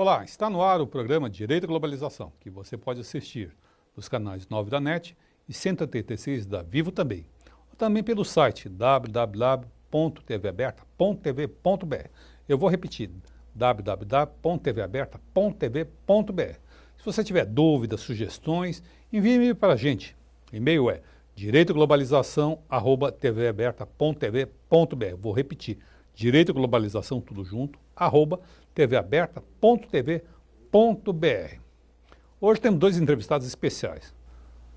Olá, está no ar o programa Direito e Globalização, que você pode assistir nos canais 9 da NET e 186 da Vivo também. Ou também pelo site www.tvaberta.tv.br. Eu vou repetir, www.tvaberta.tv.br. Se você tiver dúvidas, sugestões, envie-me para a gente. O e-mail é direitoglobalização@tvaberta.tv.br. Vou repetir, Direito e Globalização, tudo junto, @tvaberta.tv.br. Hoje temos dois entrevistados especiais.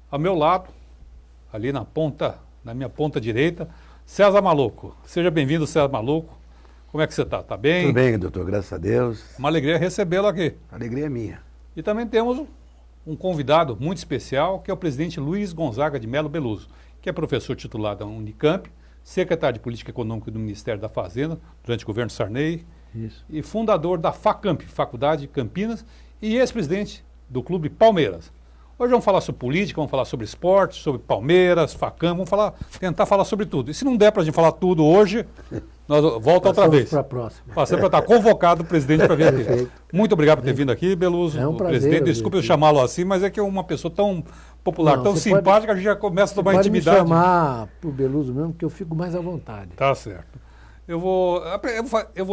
Ao meu lado, ali na minha ponta direita, César Maluco. Seja bem-vindo, César Maluco. Como é que você está? Está bem? Tudo bem, doutor, graças a Deus. Uma alegria recebê-lo aqui. A alegria é minha. E também temos um convidado muito especial, que é o presidente Luiz Gonzaga de Melo Beluso, que é professor titular da Unicamp, secretário de Política Econômica do Ministério da Fazenda, durante o governo Sarney, Isso. e fundador da FACamp, Faculdade de Campinas, e ex-presidente do Clube Palmeiras. Hoje vamos falar sobre política, vamos falar sobre esporte, sobre Palmeiras, FACamp, tentar falar sobre tudo. E se não der para a gente falar tudo hoje, nós volta outra vez. Para a próxima. Passando para estar convocado o presidente para vir aqui. Perfeito. Muito obrigado por ter vindo aqui, Beluso. É um prazer, presidente, desculpe eu chamá-lo assim, mas é que é uma pessoa tão popular, Não, tão você simpática, a gente já começa a tomar intimidade. Pode me chamar por Beluso mesmo, que eu fico mais à vontade. Tá certo. Eu vou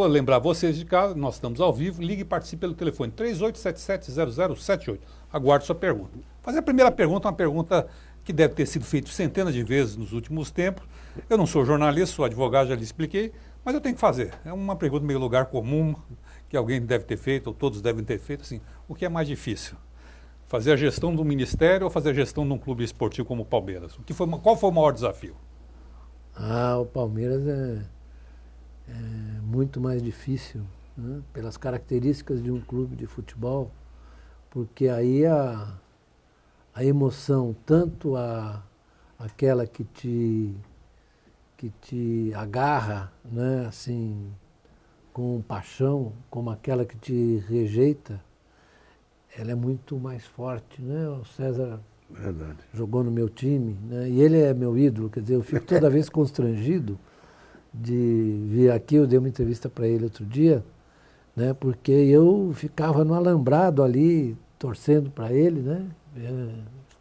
lembrar vocês de casa, nós estamos ao vivo, ligue e participe pelo telefone 3877-0078. Aguardo sua pergunta. Fazer a primeira pergunta, uma pergunta que deve ter sido feita centenas de vezes nos últimos tempos. Eu não sou jornalista, sou advogado, já lhe expliquei, mas eu tenho que fazer. É uma pergunta meio lugar comum, que alguém deve ter feito, ou todos devem ter feito, assim, o que é mais difícil? Fazer a gestão do ministério ou fazer a gestão de um clube esportivo como o Palmeiras? Qual foi o maior desafio? O Palmeiras é muito mais difícil, né? Pelas características de um clube de futebol, porque aí a emoção, tanto aquela que te agarra, né, assim, com paixão, como aquela que te rejeita, ela é muito mais forte, né? O César Verdade. jogou no meu time, né? E ele é meu ídolo, quer dizer, eu fico toda vez constrangido de vir aqui. Eu dei uma entrevista para ele outro dia, né? Porque eu ficava no alambrado ali, torcendo para ele, né?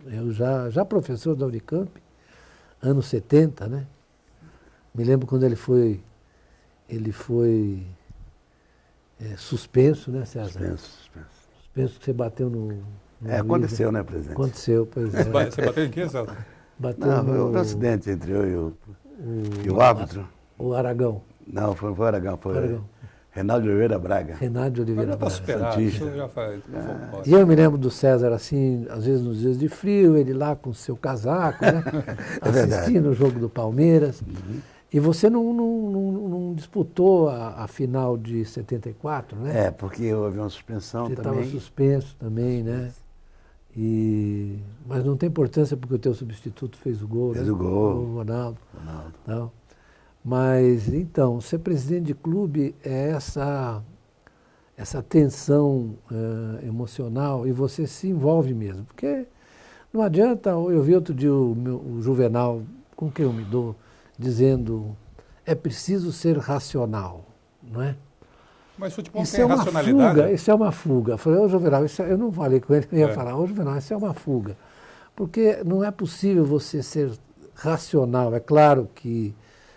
Eu já professor da Unicamp, anos 70, né? Me lembro quando ele foi suspenso, né, César? Suspenso. Suspenso que você bateu no Aconteceu, né, presidente? Aconteceu, pois é. Você bateu em quê, César? Bateu Foi um acidente entre eu e o árbitro. O Aragão. Não, foi o Aragão, foi Aragão. Reinaldo de Oliveira Braga. Reinaldo de Oliveira Mas já está Braga. superado, Santista. isso já faz. E eu me lembro do César, assim, às vezes nos dias de frio, ele lá com o seu casaco, né? Assistindo o jogo do Palmeiras. E você não disputou a final de 74, né? Porque houve uma suspensão Você estava também. suspenso também, né? Mas não tem importância porque o teu substituto fez o gol, Fez né? o gol. O Ronaldo. Tal. Mas, então, ser presidente de clube é essa tensão emocional, e você se envolve mesmo. Porque não adianta, eu vi outro dia o Juvenal, com quem eu me dou, dizendo, é preciso ser racional, não é? Mas futebol Isso tem é uma racionalidade. fuga, isso é uma fuga. Eu falei, ô Juvenal, eu não falei com ele, eu ia falar, ô Juvenal, isso é uma fuga. Porque não é possível você ser racional. É claro que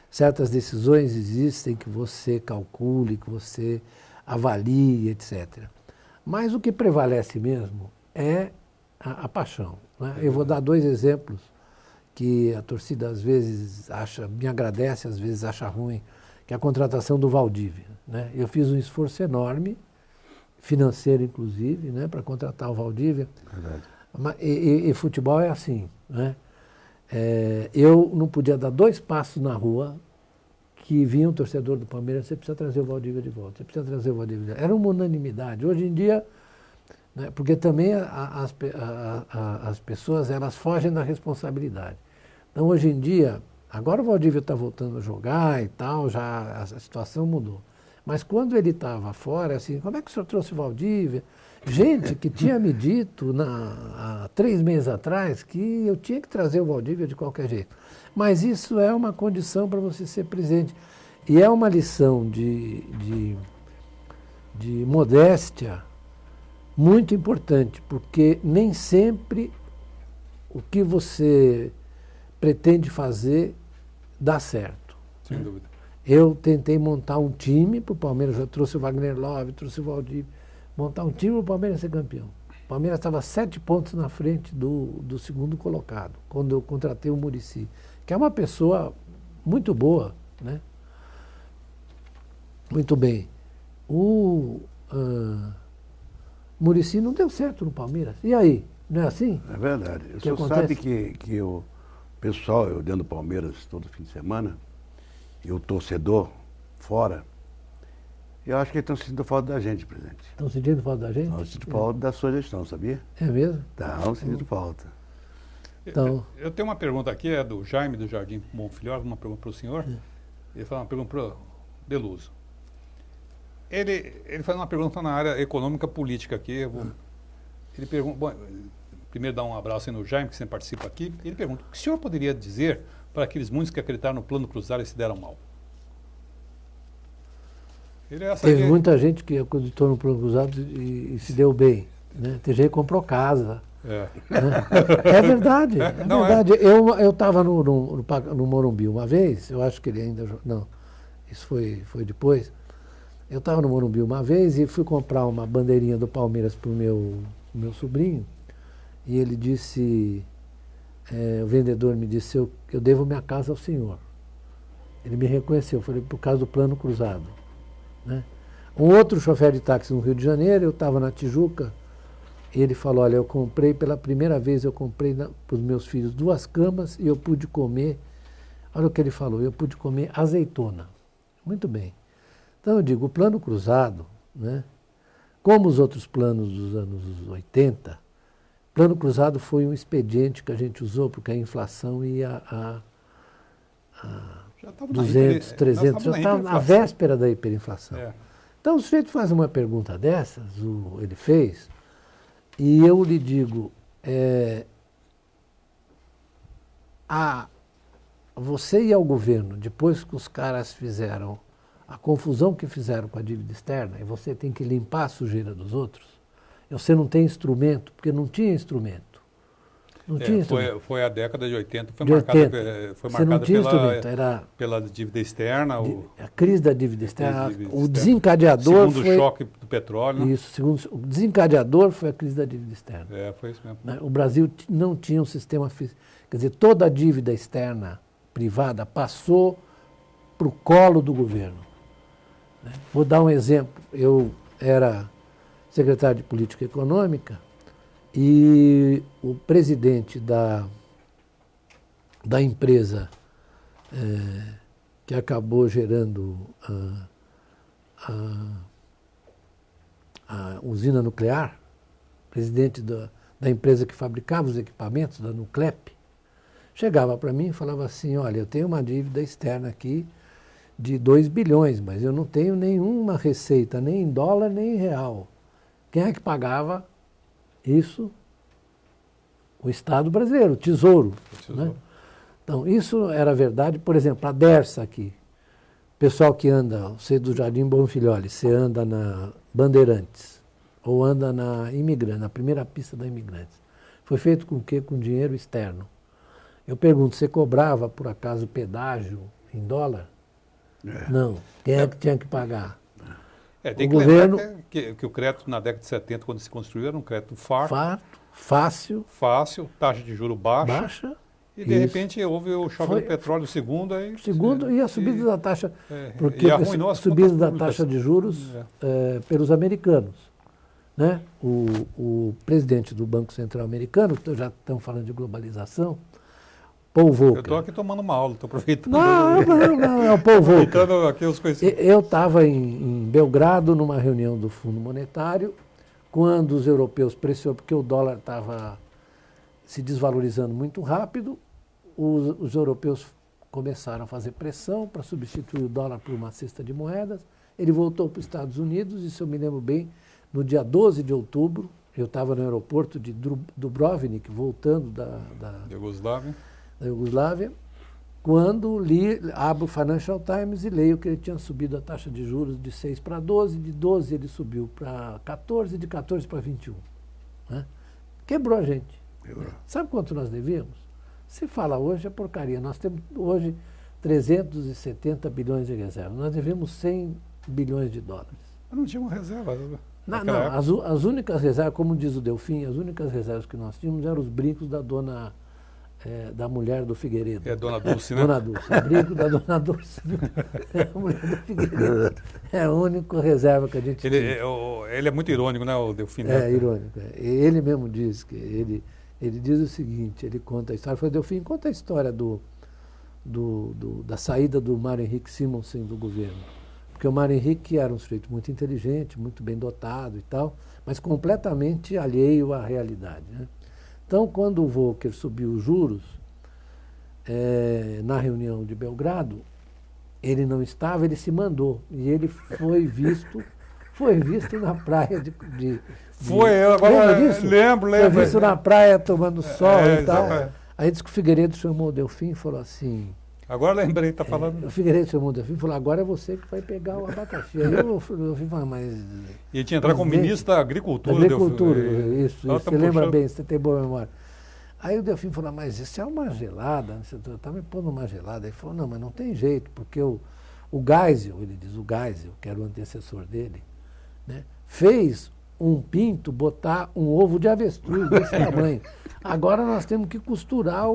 certas decisões existem que você calcule, que você avalie, etc. Mas o que prevalece mesmo é a paixão, né? Eu vou dar dois exemplos que a torcida às vezes me agradece, às vezes acha ruim, que é a contratação do Valdívia, né? Eu fiz um esforço enorme, financeiro inclusive, né, para contratar o Valdívia. Verdade. E futebol é assim, né? Eu não podia dar 2 passos na rua que vinha um torcedor do Palmeiras, você precisa trazer o Valdívia de volta, você precisa trazer o Valdívia de volta. Era uma unanimidade. Hoje em dia, né, porque também as pessoas elas fogem da responsabilidade. Então, hoje em dia, agora o Valdívia está voltando a jogar e tal, já a situação mudou. Mas quando ele estava fora, assim, como é que o senhor trouxe o Valdívia? Gente que tinha me dito há 3 meses atrás que eu tinha que trazer o Valdívia de qualquer jeito. Mas isso é uma condição para você ser presidente. E é uma lição de modéstia, muito importante, porque nem sempre o que você pretende fazer dá certo. Sem dúvida. Eu tentei montar um time para o Palmeiras, eu trouxe o Wagner Love, trouxe o Valdir, montar um time para o Palmeiras ser campeão. O Palmeiras estava 7 pontos na frente do segundo colocado, quando eu contratei o Muricy, que é uma pessoa muito boa, né? Muito bem. O Muricy não deu certo no Palmeiras. E aí? Não é assim? É verdade. O Que senhor acontece? sabe que o pessoal, eu dentro do Palmeiras todo fim de semana, e o torcedor fora, eu acho que eles estão sentindo falta da gente, presidente. Estão sentindo falta da gente? Estão sentindo falta da sua gestão, sabia? É mesmo? Estão sentindo falta. Então, Eu tenho uma pergunta aqui, é do Jaime do Jardim Bonfilhós, uma pergunta para o senhor. Ele faz uma pergunta para o Deluso. Ele faz uma pergunta na área econômica política aqui. Ele pergunta, bom, primeiro dá um abraço aí no Jaime, que sempre participa aqui. Ele pergunta, o que o senhor poderia dizer para aqueles muitos que acreditaram no plano cruzado e se deram mal? teve muita gente que acreditou no plano cruzado e se deu bem. Né? Tem gente que comprou casa. É. Né? É verdade, é Não, verdade. Eu estava no Morumbi uma vez, eu acho que ele ainda... Não, isso foi depois. Eu estava no Morumbi uma vez e fui comprar uma bandeirinha do Palmeiras para o meu sobrinho. E ele disse, o vendedor me disse, eu devo minha casa ao senhor. Ele me reconheceu, eu falei, por causa do plano cruzado. Né? Um outro chofer de táxi no Rio de Janeiro, eu estava na Tijuca, e ele falou, olha, eu comprei, pela primeira vez eu comprei para os meus filhos 2 camas e eu pude comer, olha o que ele falou, eu pude comer azeitona. Muito bem. Então eu digo, o plano cruzado, né, como os outros planos dos anos 80, plano cruzado foi um expediente que a gente usou porque a inflação ia a 200, 300, já estava na véspera da hiperinflação. É. Então o sujeito faz uma pergunta dessas, ele fez, e eu lhe digo, você e ao governo, depois que os caras fizeram a confusão que fizeram com a dívida externa, e você tem que limpar a sujeira dos outros, você não tem instrumento, porque não tinha instrumento. Não tinha instrumento. Foi a década de 80, foi de marcada pela dívida externa. A crise da dívida externa, o desencadeador segundo o choque do petróleo. Isso, o desencadeador foi a crise da dívida externa. Foi isso mesmo. O Brasil não tinha um sistema fiscal. Quer dizer, toda a dívida externa privada passou para o colo do governo. Vou dar um exemplo. Eu era secretário de Política Econômica e o presidente da empresa que acabou gerando a usina nuclear, presidente da empresa que fabricava os equipamentos, da Nuclep, chegava para mim e falava assim, olha, eu tenho uma dívida externa aqui de 2 bilhões, mas eu não tenho nenhuma receita, nem em dólar, nem em real. Quem é que pagava isso? O Estado brasileiro, o Tesouro. Né? Então, isso era verdade. Por exemplo, a Dersa aqui. Pessoal que anda, você do Jardim Bonfilholi, você anda na Bandeirantes, ou anda na Imigrante, na primeira pista da Imigrantes. Foi feito com o quê? Com dinheiro externo. Eu pergunto, você cobrava, por acaso, pedágio em dólar? Não. Quem é que tinha que pagar? Tem que lembrar que o crédito na década de 70, quando se construiu, era um crédito fácil, taxa de juros baixa e de repente houve o choque do petróleo, segundo e a subida da taxa, porque a subida da taxa de juros pelos americanos. Né? O presidente do Banco Central americano, já estamos falando de globalização, Paul Volcker. Eu estou aqui tomando uma aula, estou aproveitando. Não, é o Paul Volcker. Aqui os conhecimentos. Eu estava em Belgrado, numa reunião do Fundo Monetário, quando os europeus pressionaram, porque o dólar estava se desvalorizando muito rápido, os europeus começaram a fazer pressão para substituir o dólar por uma cesta de moedas. Ele voltou para os Estados Unidos, isso eu me lembro bem, no dia 12 de outubro, eu estava no aeroporto de Dubrovnik, voltando da Iugoslávia, quando abro o Financial Times e leio que ele tinha subido a taxa de juros de 6 para 12, de 12 ele subiu para 14, de 14 para 21. Né? Quebrou a gente. Sabe quanto nós devíamos? Se fala hoje é porcaria. Nós temos hoje 370 bilhões de reservas. Nós devemos 100 bilhões de dólares. Eu não tinha uma reserva. Não, as únicas reservas, como diz o Delfim, as únicas reservas que nós tínhamos eram os brincos da dona, da mulher do Figueiredo. É Dona Dulce, né? Dona Dulce, o brinco da Dona Dulce. A mulher do Figueiredo. É a única reserva que a gente tinha. Ele é muito irônico, né, o Delfim? É, irônico. Ele mesmo diz que ele diz o seguinte, ele conta a história, foi Delfim, conta a história da saída do Mário Henrique Simonsen do governo. Porque o Mário Henrique era um sujeito muito inteligente, muito bem dotado e tal, mas completamente alheio à realidade. Né? Então, quando o Volcker subiu os juros, na reunião de Belgrado, ele não estava, ele se mandou. E ele foi visto na praia Foi, eu agora lembro. Foi visto na praia tomando sol e tal. Exatamente. Aí disse que o Figueiredo chamou o Delfim e falou assim... Agora lembrei, está falando. O Figueiredo chamou o Delfim e falou, agora é você que vai pegar o abacaxi. Aí o Delfim falou, mas... E ele tinha entrado como ministro da Agricultura. Isso. Você lembra bem, você tem boa memória. Aí o Delfim falou, mas isso é uma gelada, você está me pondo uma gelada. Ele falou, não, mas não tem jeito, porque o Geisel, ele diz, o Geisel, que era o antecessor dele, né, fez um pinto botar um ovo de avestruz desse tamanho. Agora nós temos que costurar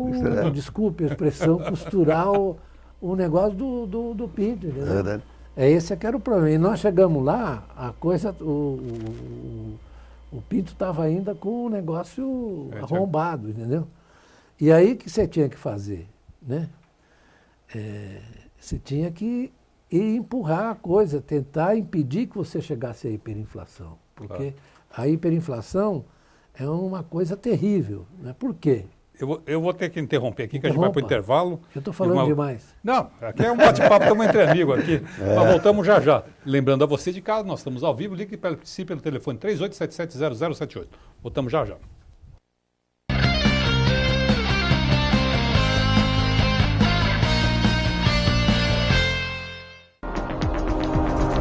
desculpe a expressão, costurar o negócio do pinto, entendeu? Esse que era o problema. E nós chegamos lá, a coisa, o pinto estava ainda com o negócio arrombado, entendeu? E aí que você tinha que fazer, né? Você tinha que empurrar a coisa, tentar impedir que você chegasse à hiperinflação. Porque a hiperinflação é uma coisa terrível. Né? Por quê? Eu vou ter que interromper aqui, que a gente vai para o intervalo. Eu estou falando demais. Não, aqui é um bate-papo, estamos entre amigos aqui. Nós voltamos já já. Lembrando a você de casa, nós estamos ao vivo, ligue e participe pelo telefone 38770078. Voltamos já já.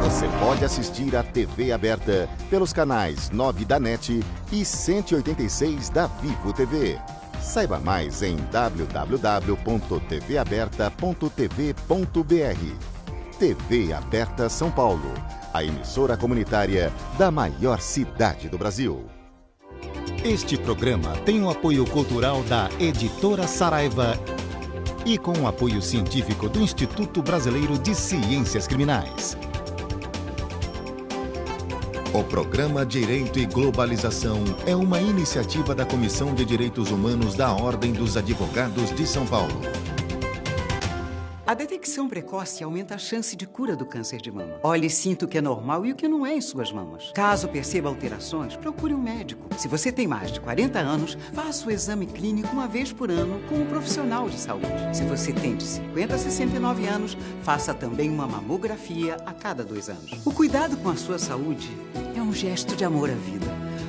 Você pode assistir a TV aberta pelos canais 9 da NET e 186 da Vivo TV. Saiba mais em www.tvaberta.tv.br. TV Aberta São Paulo, a emissora comunitária da maior cidade do Brasil. Este programa tem o apoio cultural da Editora Saraiva e com o apoio científico do Instituto Brasileiro de Ciências Criminais. O programa Direito e Globalização é uma iniciativa da Comissão de Direitos Humanos da Ordem dos Advogados de São Paulo. A detecção precoce aumenta a chance de cura do câncer de mama. Olhe e sinta o que é normal e o que não é em suas mamas. Caso perceba alterações, procure um médico. Se você tem mais de 40 anos, faça o exame clínico uma vez por ano com um profissional de saúde. Se você tem de 50 a 69 anos, faça também uma mamografia a cada 2 anos. O cuidado com a sua saúde é um gesto de amor à vida.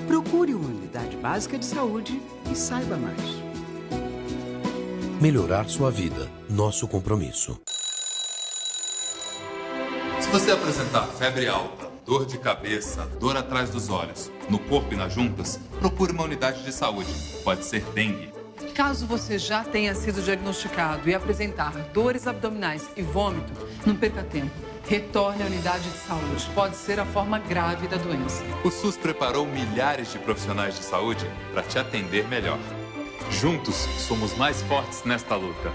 Procure uma unidade básica de saúde e saiba mais. Melhorar sua vida, nosso compromisso. Se você apresentar febre alta, dor de cabeça, dor atrás dos olhos, no corpo e nas juntas, procure uma unidade de saúde. Pode ser dengue. Caso você já tenha sido diagnosticado e apresentar dores abdominais e vômito, não perca tempo. Retorne à unidade de saúde. Pode ser a forma grave da doença. O SUS preparou milhares de profissionais de saúde para te atender melhor. Juntos, somos mais fortes nesta luta.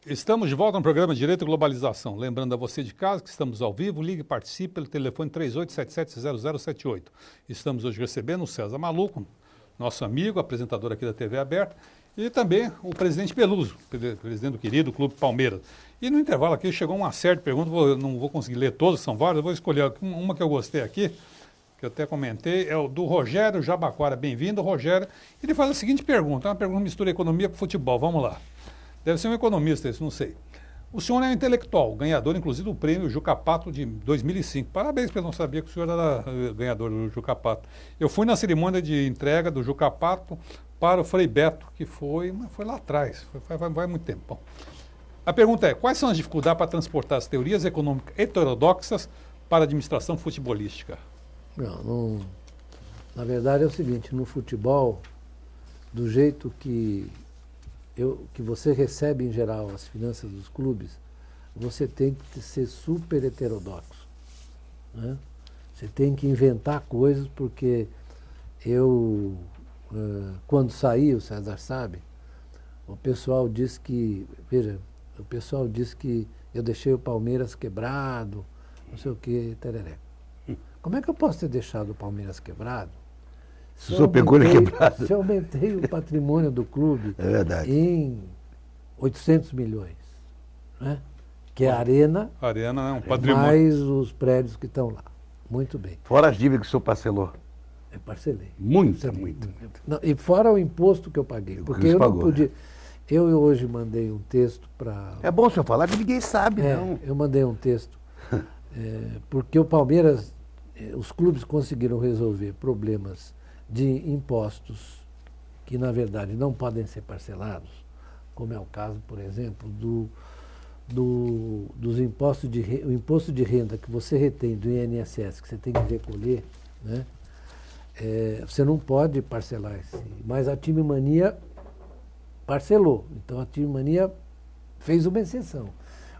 Estamos de volta no programa Direito e Globalização. Lembrando a você de casa que estamos ao vivo, ligue e participe pelo telefone 38770078. Estamos hoje recebendo o César Maluco, nosso amigo, apresentador aqui da TV Aberta, e também o presidente Peluso, presidente do querido Clube Palmeiras. E no intervalo aqui chegou uma série de perguntas, não vou conseguir ler todas, são várias, eu vou escolher uma que eu gostei aqui, que eu até comentei, é o do Rogério Jabaquara. Bem-vindo, Rogério. Ele faz a seguinte pergunta, é uma pergunta que mistura economia com futebol, vamos lá. Deve ser um economista isso, não sei. O senhor é um intelectual, ganhador inclusive do prêmio Juca Pato de 2005. Parabéns, porque eu não sabia que o senhor era ganhador do Juca Pato. Eu fui na cerimônia de entrega do Juca Pato para o Frei Beto, que foi lá atrás, vai muito tempo. Bom, a pergunta é, quais são as dificuldades para transportar as teorias econômicas heterodoxas para a administração futebolística? Na verdade é o seguinte, no futebol, do jeito que você recebe em geral as finanças dos clubes, você tem que ser super heterodoxo, né? Você tem que inventar coisas, porque quando saí, o César sabe, o pessoal diz que eu deixei o Palmeiras quebrado, não sei o que, tereré. Como é que eu posso ter deixado o Palmeiras quebrado? Se eu aumentei o patrimônio do clube em 800 milhões, né? Que é a Arena, é um patrimônio. Mais os prédios que estão lá. Muito bem. Fora as dívidas que o senhor parcelou. Eu parcelei. Muito. Não, e fora o imposto que eu paguei. Porque eu não podia. Eu hoje mandei um texto para... É bom o senhor falar que ninguém sabe, não. Eu mandei um texto, porque o Palmeiras, os clubes conseguiram resolver problemas de impostos que, na verdade, não podem ser parcelados, como é o caso, por exemplo, dos impostos o imposto de renda que você retém do INSS, que você tem que recolher, né? Você não pode parcelar esse, mas a Time Mania parcelou. Então a Time Mania fez uma exceção.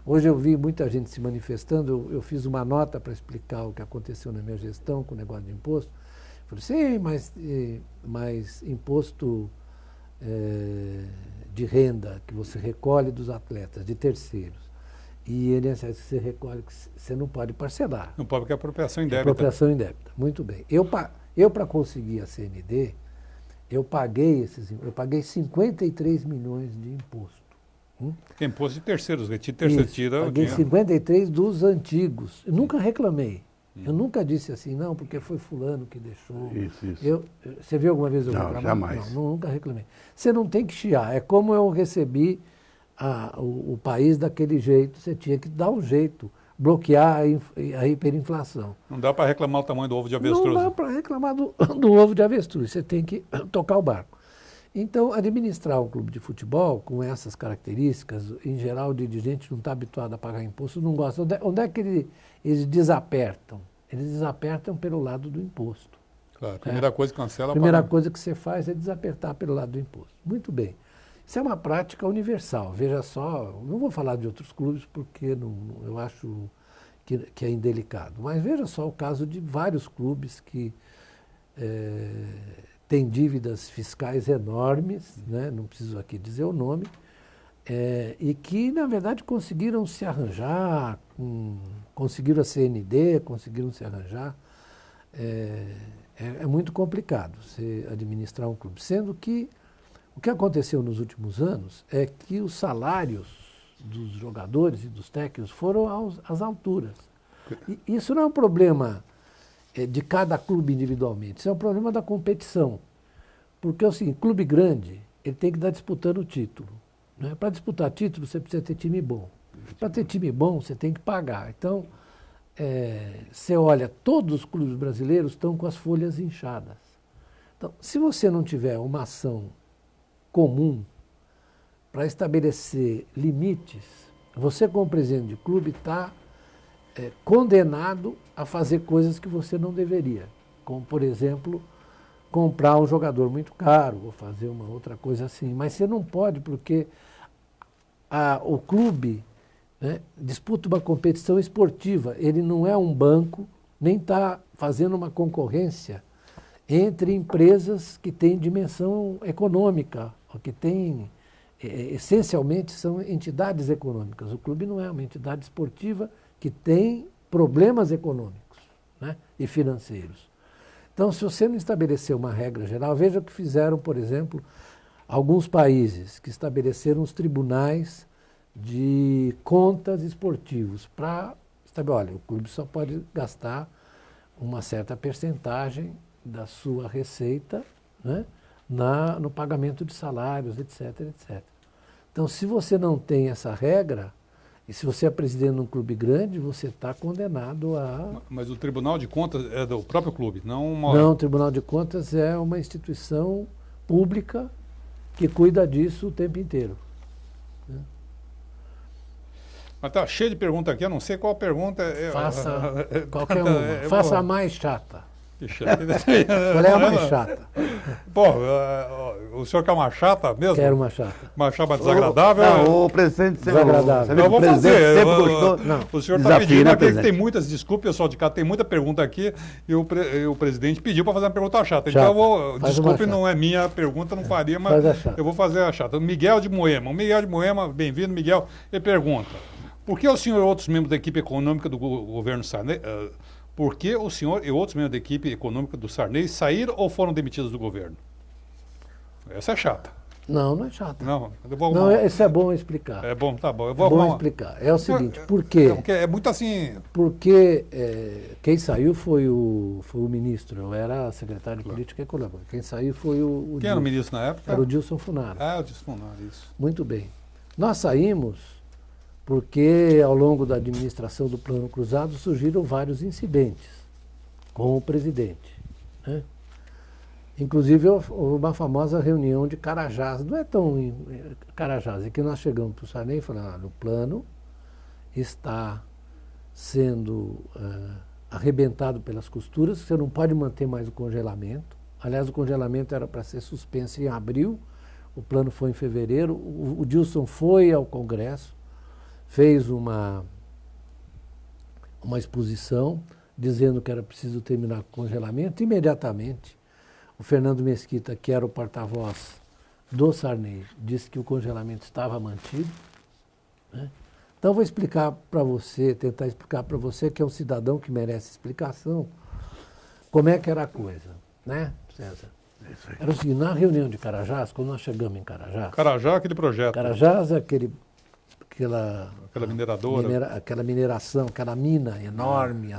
Hoje eu vi muita gente se manifestando, eu fiz uma nota para explicar o que aconteceu na minha gestão com o negócio de imposto. Falei, sim, mas imposto de renda que você recolhe dos atletas, de terceiros, e INSS que você recolhe, que você não pode parcelar. Não pode, porque é apropriação indébita. Apropriação indébita, muito bem. Eu para conseguir a CND, eu paguei 53 milhões de imposto. Que é imposto de terceiros, tira. Paguei 53 dos antigos. Eu nunca reclamei. Eu nunca disse assim, não, porque foi fulano que deixou. Isso. Você viu alguma vez eu reclamar? Não, jamais. Não, nunca reclamei. Você não tem que chiar. É como eu recebi o país daquele jeito, você tinha que dar um jeito, bloquear a hiperinflação. Não dá para reclamar o tamanho do ovo de avestruz. Não dá para reclamar do ovo de avestruz, você tem que tocar o barco. Então, administrar um clube de futebol com essas características, em geral o dirigente não está habituado a pagar imposto, não gosta. Onde é que eles desapertam? Eles desapertam pelo lado do imposto. Claro, a primeira coisa que cancela... A primeira coisa que você faz é desapertar pelo lado do imposto. Muito bem. Isso é uma prática universal. Veja só, não vou falar de outros clubes porque eu acho que é indelicado, mas veja só o caso de vários clubes que têm dívidas fiscais enormes, né? Não preciso aqui dizer o nome, e que, na verdade, conseguiram se arranjar, conseguiram a CND, conseguiram se arranjar. É muito complicado você administrar um clube, sendo que o que aconteceu nos últimos anos é que os salários dos jogadores e dos técnicos foram às alturas. E isso não é um problema de cada clube individualmente, isso é um problema da competição. Porque, assim, clube grande, ele tem que estar disputando o título, né? Para disputar título, você precisa ter time bom. Para ter time bom, você tem que pagar. Então, você olha, todos os clubes brasileiros estão com as folhas inchadas. Então, se você não tiver uma ação comum para estabelecer limites, você, como presidente de clube, está condenado a fazer coisas que você não deveria. Como, por exemplo, comprar um jogador muito caro ou fazer uma outra coisa assim. Mas você não pode, porque o clube, né, disputa uma competição esportiva. Ele não é um banco, nem está fazendo uma concorrência entre empresas que têm dimensão econômica, ou que têm, essencialmente, são entidades econômicas. O clube não é uma entidade esportiva que tem problemas econômicos, né, e financeiros. Então, se você não estabelecer uma regra geral, veja o que fizeram, por exemplo, alguns países que estabeleceram os tribunais de contas esportivos para estabelecer, olha, o clube só pode gastar uma certa percentagem da sua receita, né, no pagamento de salários, etc, etc. Então, se você não tem essa regra, E se você é presidente de um clube grande, você está condenado a... Mas o Tribunal de Contas é do próprio clube, não uma... Não, o Tribunal de Contas é uma instituição pública que cuida disso o tempo inteiro. Mas tá cheio de perguntas aqui, eu não sei qual pergunta... Faça qualquer uma. Faça a mais chata. Qual é a mais chata? Pô, o senhor quer uma chata mesmo? Quero uma chata. Uma chata desagradável? Não, o presidente sempre... Desagradável. Eu vou fazer. Sempre gostou. Não. O senhor está pedindo aqui que tem muitas, desculpe, pessoal de cá, tem muita pergunta aqui e o presidente pediu para fazer uma pergunta chata. Então eu vou, desculpe, não é minha pergunta, não faria, mas eu vou fazer a chata. Miguel de Moema. O Miguel de Moema, bem-vindo, Miguel. Ele pergunta, por que o senhor e outros membros da equipe econômica do governo Sarney... Por que o senhor e outros membros da equipe econômica do Sarney saíram ou foram demitidos do governo? Essa é chata. Não, não é chata. Não, isso é bom explicar. É bom, tá bom. Eu vou explicar. É o seguinte, por quê? Porque é muito assim... Porque quem saiu foi o ministro, eu era secretário de Política Econômica. Quem saiu foi o Quem era o ministro na época? Era o Dilson Funaro. Ah, o Dilson Funaro, isso. Muito bem. Nós saímos... porque ao longo da administração do Plano Cruzado surgiram vários incidentes com o presidente. Né? Inclusive houve uma famosa reunião de Carajás, não é tão Carajás, é que nós chegamos para o Sarney e falamos, o plano está sendo arrebentado pelas costuras, você não pode manter mais o congelamento. Aliás, o congelamento era para ser suspenso em abril, o plano foi em fevereiro, o Dilson foi ao Congresso, fez uma exposição dizendo que era preciso terminar com o congelamento. Imediatamente, o Fernando Mesquita, que era o porta-voz do Sarney, disse que o congelamento estava mantido. Né? Então, vou explicar para você, tentar explicar para você, que é um cidadão que merece explicação, como é que era a coisa, né, César? Era o seguinte, na reunião de Carajás, quando nós chegamos em Carajás... Carajás é aquele projeto. Carajás é aquela mineradora. Aquela mineração, aquela mina enorme.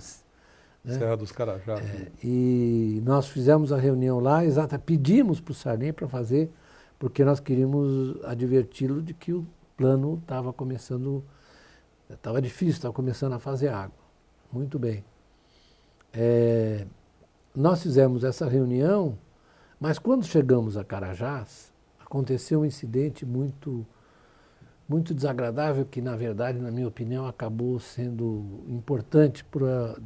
Né? Serra dos Carajás. E nós fizemos a reunião lá, pedimos para o Sarney para fazer, porque nós queríamos adverti-lo de que o plano estava começando, estava difícil, estava começando a fazer água. Muito bem. Nós fizemos essa reunião, mas quando chegamos a Carajás, aconteceu um incidente muito desagradável, que, na verdade, na minha opinião, acabou sendo importante para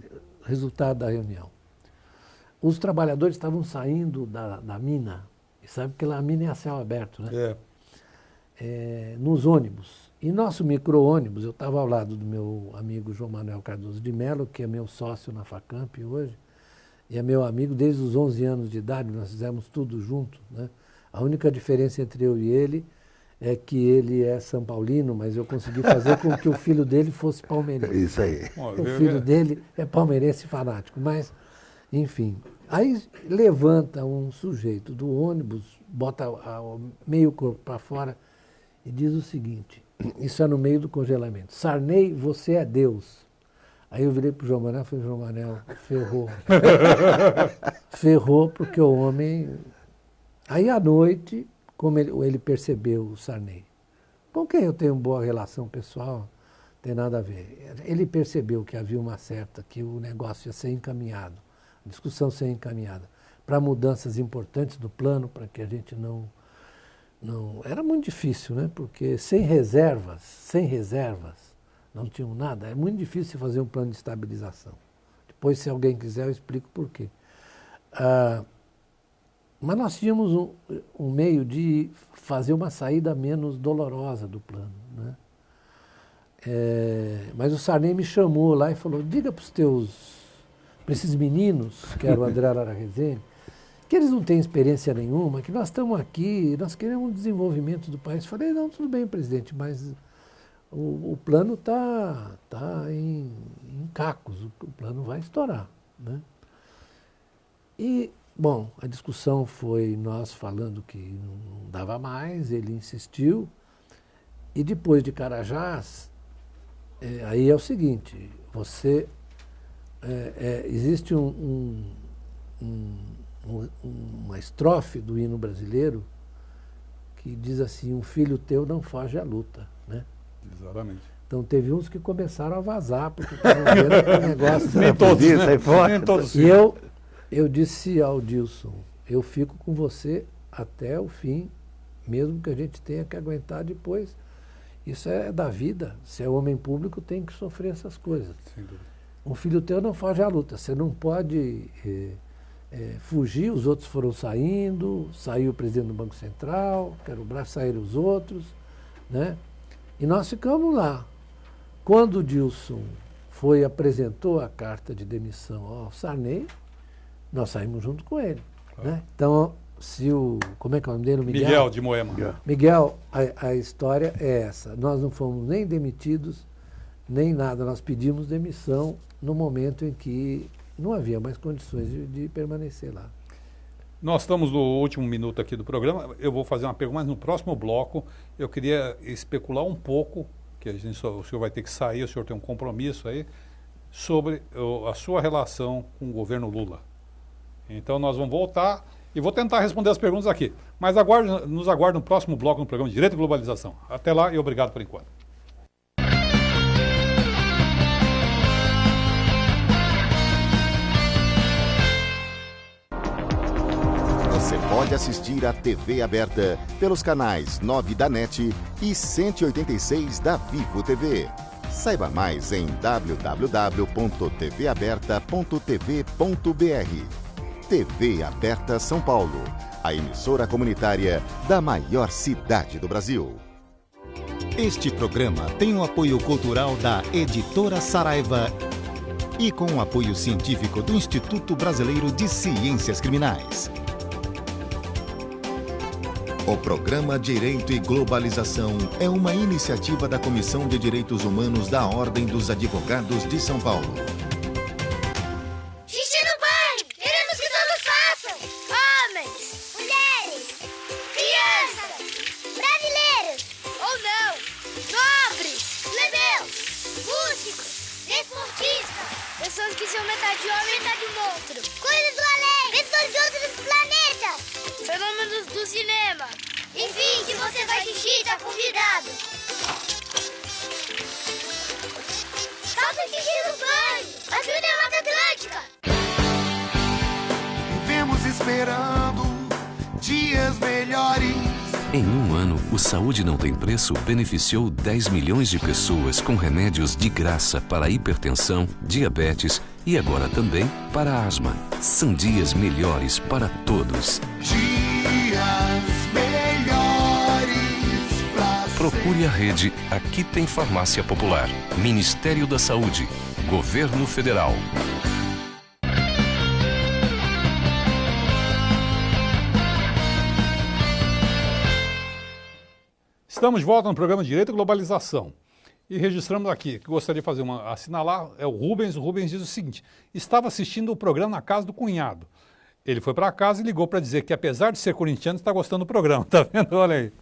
o resultado da reunião. Os trabalhadores estavam saindo da mina, e sabe que lá a mina é a céu aberto, né? Nos ônibus. E nosso micro-ônibus, eu estava ao lado do meu amigo João Manuel Cardoso de Mello, que é meu sócio na Facamp hoje, e é meu amigo desde os 11 anos de idade, nós fizemos tudo junto, né? A única diferença entre eu e ele é que ele é São Paulino, mas eu consegui fazer com que o filho dele fosse palmeirense. Isso aí. O filho dele é palmeirense fanático, mas, enfim. Aí levanta um sujeito do ônibus, bota meio corpo para fora e diz o seguinte, isso é no meio do congelamento, Sarney, você é Deus. Aí eu virei para o João Manuel e falei, João Manuel, ferrou. Ferrou porque o homem... Aí à noite... como ele percebeu o Sarney, com quem eu tenho boa relação pessoal, não tem nada a ver. Ele percebeu que havia que o negócio ia ser encaminhado, a discussão ser encaminhada para mudanças importantes do plano, para que a gente não... Era muito difícil, né? Porque sem reservas, não tinham nada. É muito difícil fazer um plano de estabilização. Depois, se alguém quiser, eu explico por quê. Mas nós tínhamos um meio de fazer uma saída menos dolorosa do plano. Né? Mas o Sarney me chamou lá e falou, diga para esses meninos, que era o André Lara Rezende, que eles não têm experiência nenhuma, que nós estamos aqui, nós queremos um desenvolvimento do país. Falei, não, tudo bem, presidente, mas o plano está em cacos, o plano vai estourar. Né? E... bom, a discussão foi nós falando que não dava mais, ele insistiu. E depois de Carajás, aí é o seguinte, existe uma estrofe do hino brasileiro que diz assim, um filho teu não foge à luta. Né? Exatamente. Então teve uns que começaram a vazar, porque estavam vendo que o negócio... Nem todos, Isso né? aí fora. Nem todos. E eu disse ao Dilson, eu fico com você até o fim, mesmo que a gente tenha que aguentar depois. Isso é da vida. Se é homem público, tem que sofrer essas coisas. Sem dúvida. Um filho teu não foge à luta. Você não pode fugir, os outros foram saindo, saiu o presidente do Banco Central, quero o braço, saíram os outros, né? E nós ficamos lá. Quando o Dilson apresentou a carta de demissão ao Sarney, nós saímos junto com ele. Né? Então, como é que é o nome dele? Miguel de Moema. Miguel, a história é essa. Nós não fomos nem demitidos, nem nada. Nós pedimos demissão no momento em que não havia mais condições de permanecer lá. Nós estamos no último minuto aqui do programa. Eu vou fazer uma pergunta, mas no próximo bloco eu queria especular um pouco, que o senhor vai ter que sair, o senhor tem um compromisso aí, sobre a sua relação com o governo Lula. Então nós vamos voltar e vou tentar responder as perguntas aqui. Mas nos aguarde no próximo bloco no programa Direito e Globalização. Até lá e obrigado por enquanto. Você pode assistir a TV aberta pelos canais 9 da NET e 186 da Vivo TV. Saiba mais em www.tvaberta.tv.br. TV Aberta São Paulo, a emissora comunitária da maior cidade do Brasil. Este programa tem o apoio cultural da Editora Saraiva e com o apoio científico do Instituto Brasileiro de Ciências Criminais. O programa Direito e Globalização é uma iniciativa da Comissão de Direitos Humanos da Ordem dos Advogados de São Paulo. Xixi no banho! Queremos que todos façam! Homens, mulheres, crianças, brasileiros ou não, nobres, plebeus, músicos, desportistas, pessoas que são metade homem e metade monstro, coisas do além, pessoas de outros planetas, fenômenos do cinema. Enfim, se você vai xixi, tá convidado. Faça xixi no banho. Ajude a Mata Atlântica. Vivemos esperando dias melhores. Em um ano, o Saúde Não Tem Preço beneficiou 10 milhões de pessoas com remédios de graça para hipertensão, diabetes e agora também para asma. São dias melhores para todos. Dias melhores pra Procure a rede Aqui Tem Farmácia Popular. Ministério da Saúde. Governo Federal. Estamos de volta no programa Direito e Globalização. E registramos aqui, que gostaria de fazer assinalar, é o Rubens. O Rubens diz o seguinte: estava assistindo o programa na casa do cunhado. Ele foi para casa e ligou para dizer que, apesar de ser corintiano, está gostando do programa. Tá vendo? Olha aí.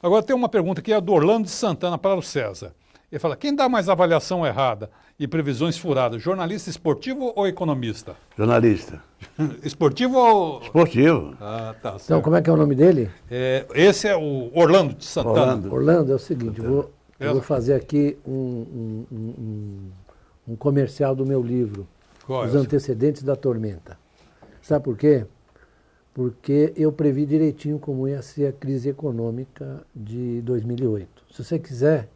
Agora tem uma pergunta aqui, é do Orlando de Santana para o César. Ele fala: quem dá mais avaliação errada e previsões furadas, jornalista esportivo ou economista? Jornalista. Esportivo ou... Esportivo. Ah, tá certo. Então, como é que é o nome dele? Esse é o Orlando de Santana. Orlando é o seguinte, eu vou fazer aqui um comercial do meu livro, Os Antecedentes da Tormenta. Sabe por quê? Porque eu previ direitinho como ia ser a crise econômica de 2008. Se você quiser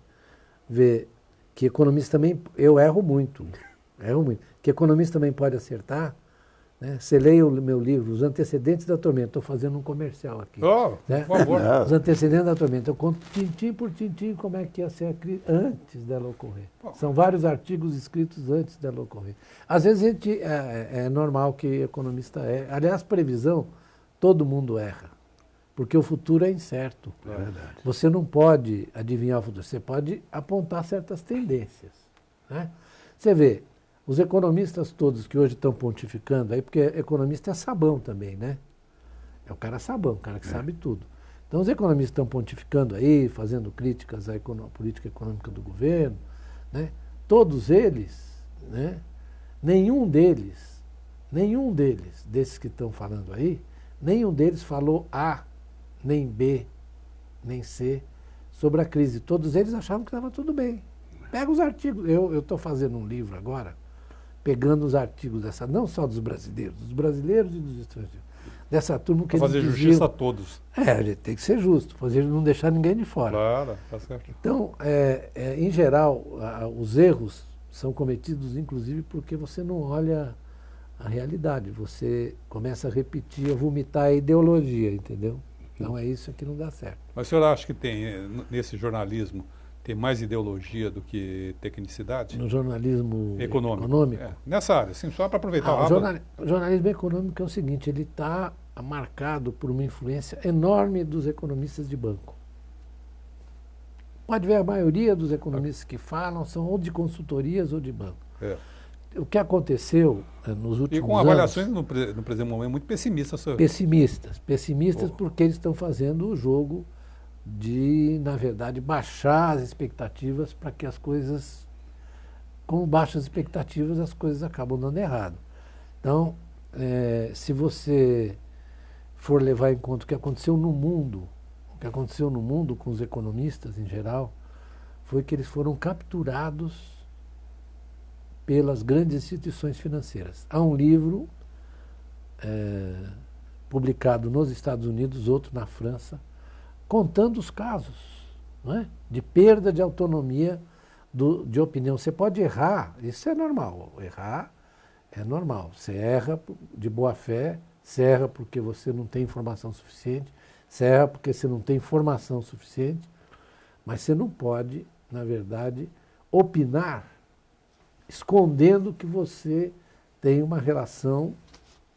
ver que economista também... Eu erro muito, que economista também pode acertar, né? Você leia o meu livro, Os Antecedentes da Tormenta. Estou fazendo um comercial aqui. Né? Por favor. Os Antecedentes da Tormenta. Eu conto tintim por tintim como é que ia ser a crise antes dela ocorrer. São vários artigos escritos antes dela ocorrer. Às vezes a gente, é normal que economista erre. Aliás, previsão, todo mundo erra. Porque o futuro é incerto. É verdade. Você não pode adivinhar o futuro. Você pode apontar certas tendências. Né? Você vê, os economistas todos que hoje estão pontificando aí, porque economista é sabão também, né? É o cara sabão, o cara que sabe tudo. Então os economistas estão pontificando aí, fazendo críticas à política econômica do governo, né? Todos eles, né? Nenhum deles, desses que estão falando aí, nenhum deles falou A, nem B, nem C sobre a crise. Todos eles achavam que estava tudo bem. Pega os artigos. Eu estou fazendo um livro agora, pegando os artigos não só dos brasileiros e dos estrangeiros. Dessa turma que Para fazer justiça a todos. A gente tem que ser justo, não deixar ninguém de fora. Claro, tá certo. Então, em geral, os erros são cometidos, inclusive, porque você não olha a realidade. Você começa a repetir, a vomitar a ideologia, entendeu? Então é isso que não dá certo. Mas o senhor acha que nesse jornalismo, tem mais ideologia do que tecnicidade? No jornalismo econômico? Nessa área, assim, só para aproveitar o jornalismo econômico é o seguinte, ele está marcado por uma influência enorme dos economistas de banco. Pode ver, a maioria dos economistas que falam são ou de consultorias ou de banco. O que aconteceu nos últimos anos... E com avaliações, no presente momento, muito pessimistas. Pessimistas porque eles estão fazendo o jogo de, na verdade, baixar as expectativas para que as coisas, com baixas expectativas, as coisas acabam dando errado. Então, se você for levar em conta o que aconteceu no mundo com os economistas em geral, foi que eles foram capturados pelas grandes instituições financeiras. Há um livro publicado nos Estados Unidos, outro na França, contando os casos, não é? De perda de autonomia de opinião. Você pode errar, isso é normal, errar é normal. Você erra de boa fé, você erra porque você não tem informação suficiente, você erra porque você não tem formação suficiente, mas você não pode, na verdade, opinar escondendo que você tem uma relação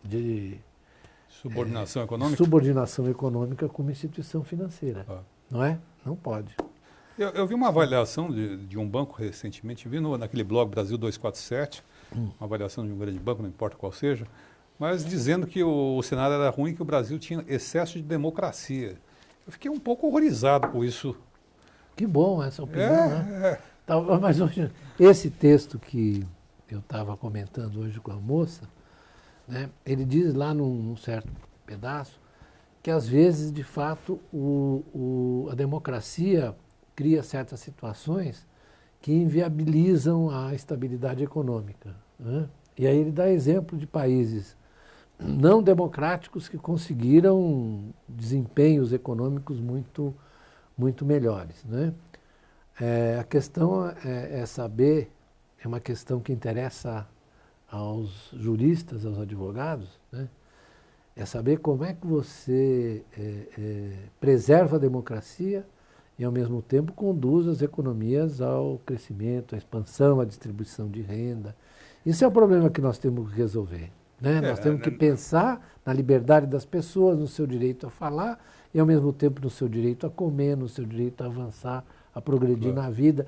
de subordinação econômica com uma instituição financeira. Não é? Não pode. Eu vi uma avaliação de um banco recentemente, vi naquele blog Brasil 247, uma avaliação de um grande banco, não importa qual seja, mas dizendo que o cenário era ruim, que o Brasil tinha excesso de democracia. Eu fiquei um pouco horrorizado com isso. Que bom essa opinião, né? Mas hoje, esse texto que eu estava comentando hoje com a moça, né, ele diz lá num certo pedaço que às vezes, de fato, a democracia cria certas situações que inviabilizam a estabilidade econômica, né? E aí ele dá exemplo de países não democráticos que conseguiram desempenhos econômicos muito, muito melhores, né? A questão é saber, é uma questão que interessa aos juristas, aos advogados, né? É saber como é que você preserva a democracia e, ao mesmo tempo, conduz as economias ao crescimento, à expansão, à distribuição de renda. Isso é o problema que nós temos que resolver, né? Nós temos que pensar na liberdade das pessoas, no seu direito a falar e, ao mesmo tempo, no seu direito a comer, no seu direito a avançar, a progredir na vida.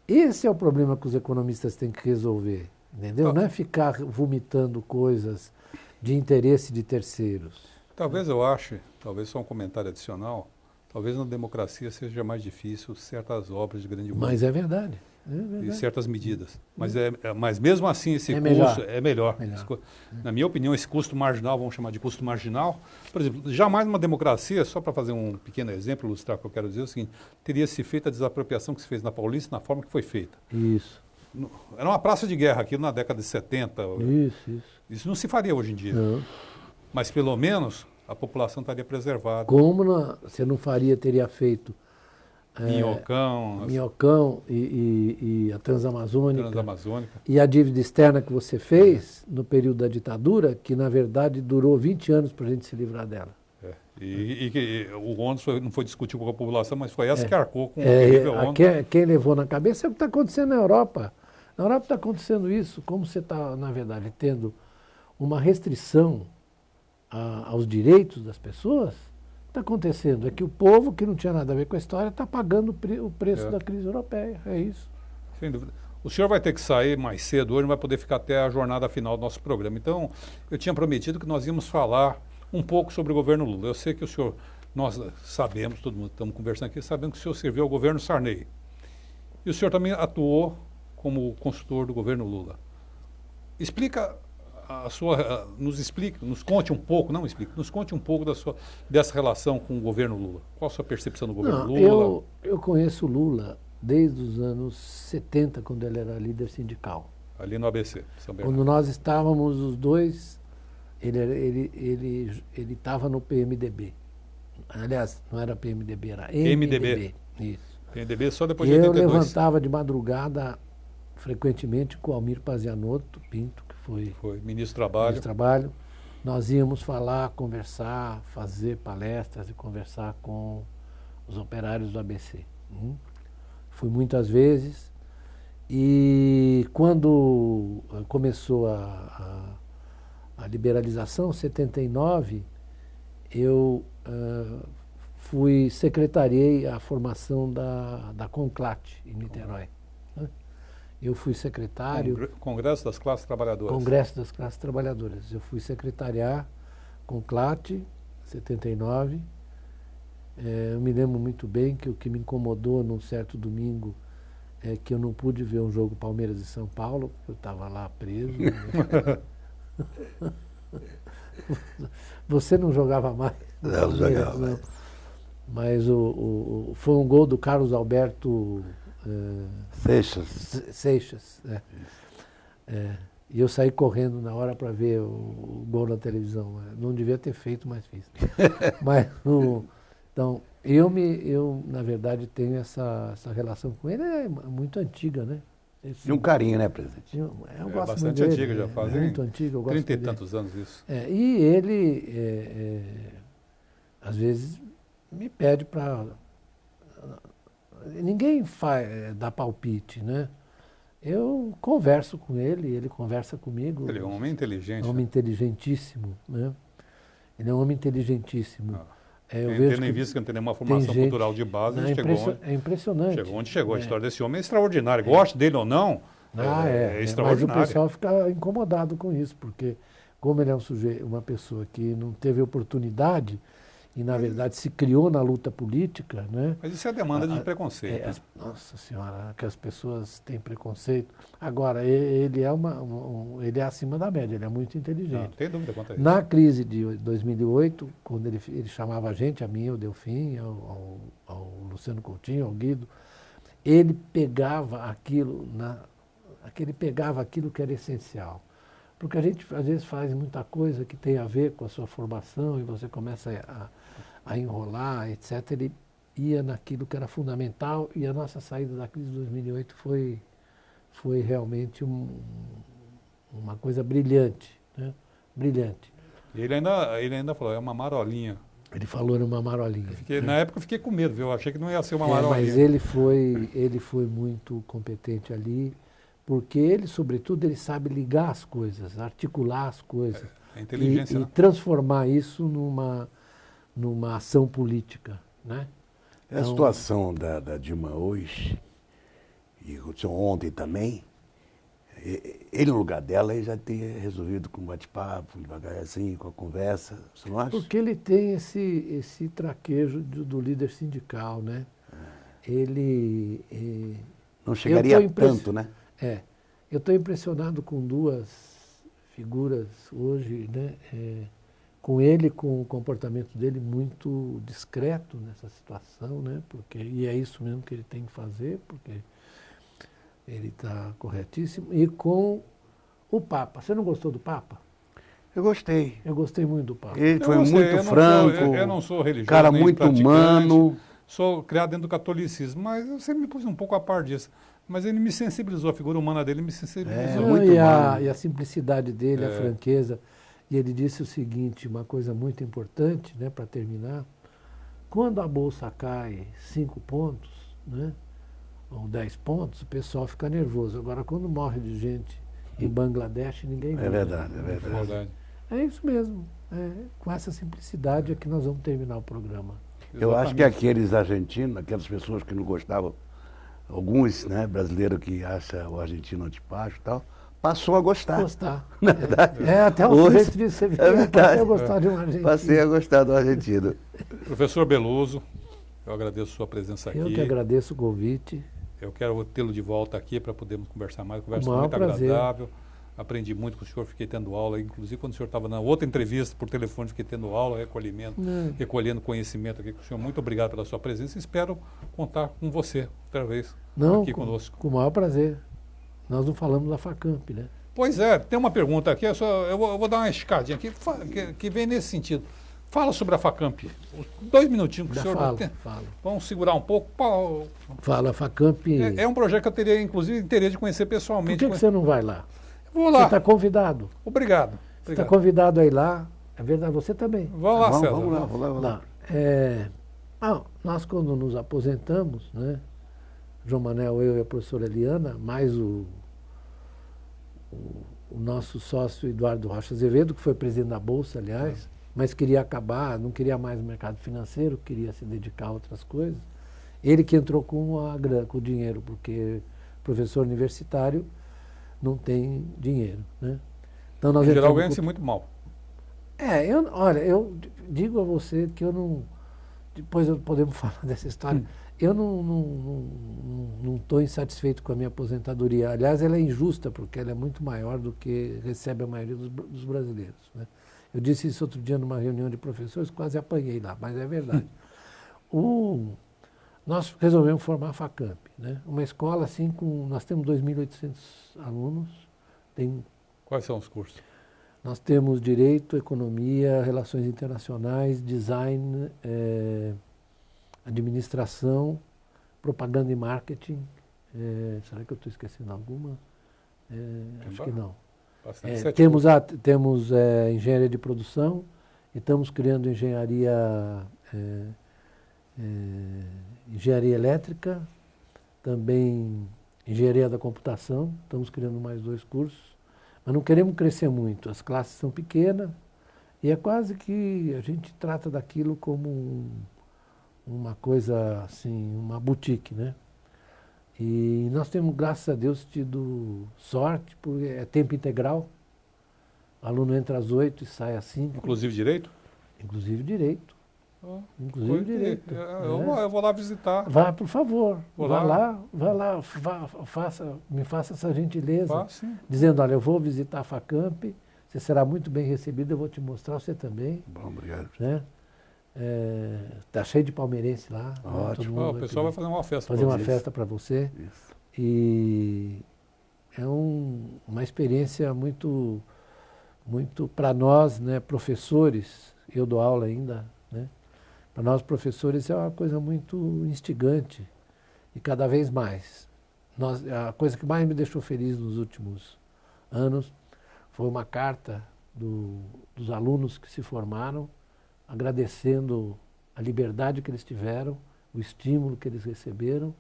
Esse é o problema que os economistas têm que resolver, entendeu? Não é ficar vomitando coisas de interesse de terceiros. Talvez eu ache, talvez só um comentário adicional, talvez na democracia seja mais difícil certas obras de grande volume. Mas é verdade. E certas medidas. Mas mesmo assim esse custo é melhor. Na minha opinião, esse custo marginal, vamos chamar de custo marginal, por exemplo, jamais numa democracia, só para fazer um pequeno exemplo, ilustrar o que eu quero dizer, é o seguinte, teria se feito a desapropriação que se fez na Paulista na forma que foi feita. Isso. Era uma praça de guerra aqui na década de 70. Isso não se faria hoje em dia. Não. Mas pelo menos a população estaria preservada. Como você não teria feito Minhocão e a Transamazônica. E a dívida externa que você fez no período da ditadura, que na verdade durou 20 anos para a gente se livrar dela. E o ônus não foi discutido com a população, mas foi essa que arcou com o terrível ônus. Quem levou na cabeça é o que está acontecendo na Europa. Na Europa está acontecendo isso, como você está, na verdade, tendo uma restrição aos direitos das pessoas. Está acontecendo é que o povo, que não tinha nada a ver com a história, está pagando o preço da crise europeia. É isso. Sem dúvida. O senhor vai ter que sair mais cedo hoje, não vai poder ficar até a jornada final do nosso programa. Então, eu tinha prometido que nós íamos falar um pouco sobre o governo Lula. Eu sei que o senhor, nós sabemos, todo mundo estamos conversando aqui, sabemos que o senhor serviu ao governo Sarney. E o senhor também atuou como consultor do governo Lula. Nos conte um pouco dessa relação com o governo Lula. Qual a sua percepção do governo Lula? Eu conheço o Lula desde os anos 70, quando ele era líder sindical. Ali no ABC, São Bernardo. Quando nós estávamos os dois, ele estava no PMDB. Aliás, não era PMDB, era MDB. Isso. PMDB só depois E de eu 82. levantava de madrugada frequentemente com o Almir Pazianotto Pinto, que foi ministro do ministro do Trabalho. Trabalho. Nós íamos falar, conversar, fazer palestras e conversar com os operários do ABC. Fui muitas vezes. E quando começou a liberalização, em 79, eu secretariei a formação da Conclate, em Niterói. Eu fui secretário... Congresso das Classes Trabalhadoras. Congresso das Classes Trabalhadoras. Eu fui secretariar Conclate, 79. Eu me lembro muito bem que o que me incomodou num certo domingo é que eu não pude ver um jogo Palmeiras e São Paulo, porque eu estava lá preso. Você não jogava mais? Não jogava mais. Mas foi um gol do Carlos Alberto Seixas. E eu saí correndo na hora para ver o gol na televisão. Não devia ter feito, mas fiz. Então, eu, na verdade, tenho essa relação com ele, é muito antiga, né? E um carinho, né, presidente? Eu gosto bastante muito dele, antiga, já fazem muito antigo, eu gosto 30 e dele. tantos anos isso. E ele, às vezes, me pede para... Ninguém dá palpite, né? Eu converso com ele conversa comigo. Ele é um homem inteligente. É um homem inteligentíssimo, né? Ele é um homem inteligentíssimo. Eu vejo em vista que não tem nenhuma formação cultural de base, ele é impressionante. Chegou onde chegou. A história desse homem é extraordinária. Goste dele ou não, é extraordinário. Mas o pessoal fica incomodado com isso, porque como ele é uma pessoa que não teve oportunidade e, na verdade, se criou na luta política, né? Mas isso é demanda de preconceito. Nossa Senhora, que as pessoas têm preconceito. Agora, ele é ele é acima da média, ele é muito inteligente. Não tem dúvida quanto a isso. Na crise de 2008, quando ele chamava a mim, ao Delfim, ao Luciano Coutinho, ao Guido, ele pegava aquilo que era essencial. Porque a gente, às vezes, faz muita coisa que tem a ver com a sua formação e você começa a enrolar, etc. Ele ia naquilo que era fundamental e a nossa saída da crise de 2008 foi realmente uma coisa brilhante, né? Brilhante. Ele ainda falou, é uma marolinha. Ele falou, era uma marolinha. Na época eu fiquei com medo, viu? Eu achei que não ia ser uma marolinha. Mas ele foi muito competente ali, porque ele, sobretudo, ele sabe ligar as coisas, articular as coisas. É inteligência, e né? transformar isso numa ação política, né? A situação da Dilma hoje, e aconteceu ontem também, ele no lugar dela ele já teria resolvido com bate-papo, devagarzinho, com a conversa, você não acha? Porque ele tem esse traquejo do líder sindical, né? Ele... Não chegaria tanto, né? Eu estou impressionado com duas figuras hoje, né? Com ele, com o comportamento dele muito discreto nessa situação, né? E é isso mesmo que ele tem que fazer, porque ele está corretíssimo. E com o Papa. Você não gostou do Papa? Eu gostei. Eu gostei muito do Papa. Ele foi muito franco, eu não sou religioso, cara muito humano. Sou criado dentro do catolicismo, mas eu sempre me pus um pouco a par disso. Mas ele me sensibilizou, a figura humana dele me sensibilizou. E a simplicidade dele, a franqueza. E ele disse o seguinte, uma coisa muito importante, né, para terminar. Quando a Bolsa cai 5 pontos, né, ou 10 pontos, o pessoal fica nervoso. Agora, quando morre de gente em Bangladesh, ninguém vê. É verdade, é verdade. É isso mesmo. Com essa simplicidade é que nós vamos terminar o programa. Eu acho que aqueles argentinos, aquelas pessoas que não gostavam, alguns, né, brasileiros que acham o argentino antipático e tal, passou a gostar. Na verdade. Até o jeito de você ver. Passei a gostar de um argentino. Passei a gostar do argentino. Professor Beloso, eu agradeço a sua presença aqui. Eu que agradeço o convite. Eu quero tê-lo de volta aqui para podermos conversar mais. Conversa muito agradável. Aprendi muito com o senhor, fiquei tendo aula, inclusive quando o senhor estava na outra entrevista por telefone, fiquei tendo aula, recolhendo conhecimento aqui com o senhor. Muito obrigado pela sua presença e espero contar com você outra vez aqui conosco. Com o maior prazer. Nós não falamos da Facamp, né? Pois é, tem uma pergunta aqui, eu vou dar uma esticadinha aqui, que vem nesse sentido. Fala sobre a Facamp. 2 minutinhos que o senhor tem. Vamos segurar um pouco. Fala, a Facamp. É um projeto que eu teria, inclusive, interesse de conhecer pessoalmente. Por que você não vai lá? Vou lá. Você está convidado. Obrigado. Você está convidado a ir lá. É verdade, você também. Vamos lá, César. Vamos lá. Nós, quando nos aposentamos, né? João Manel, eu e a professora Eliana, mais o nosso sócio Eduardo Rocha Azevedo, que foi presidente da Bolsa, aliás, mas queria acabar, não queria mais o mercado financeiro, queria se dedicar a outras coisas. Ele que entrou com o dinheiro, porque professor universitário não tem dinheiro, né? Então nós em geral ganha-se muito mal. Eu digo a você que eu não... Depois podemos falar dessa história. Eu não estou insatisfeito com a minha aposentadoria. Aliás, ela é injusta, porque ela é muito maior do que recebe a maioria dos brasileiros, né? Eu disse isso outro dia numa reunião de professores, quase apanhei lá, mas é verdade. Nós resolvemos formar a Facamp, né? Uma escola assim nós temos 2.800 alunos. Quais são os cursos? Nós temos Direito, Economia, Relações Internacionais, Design, Administração, Propaganda e Marketing. Será que eu estou esquecendo alguma? Acho que não. Temos Engenharia de Produção e estamos criando Engenharia Elétrica, também Engenharia da Computação. Estamos criando mais 2 cursos. Mas não queremos crescer muito, as classes são pequenas e é quase que a gente trata daquilo como uma coisa assim, uma boutique, né? E nós temos, graças a Deus, tido sorte, porque é tempo integral, o aluno entra às 8 e sai às 5. Inclusive Direito? Inclusive Direito. Inclusive Direito. Eu vou lá visitar. Vá, por favor. Vá lá, me faça essa gentileza. Dizendo, olha, eu vou visitar a Facamp, você será muito bem recebido, eu vou te mostrar, você também. Bom, obrigado. Né? Tá cheio de palmeirense lá. Ótimo. Né? O pessoal vai fazer uma festa. Fazer uma festa para você. Isso. E é uma experiência muito, muito para nós, né, professores, eu dou aula ainda, né? Para nós, professores, é uma coisa muito instigante e cada vez mais. A coisa que mais me deixou feliz nos últimos anos foi uma carta dos alunos que se formaram, agradecendo a liberdade que eles tiveram, o estímulo que eles receberam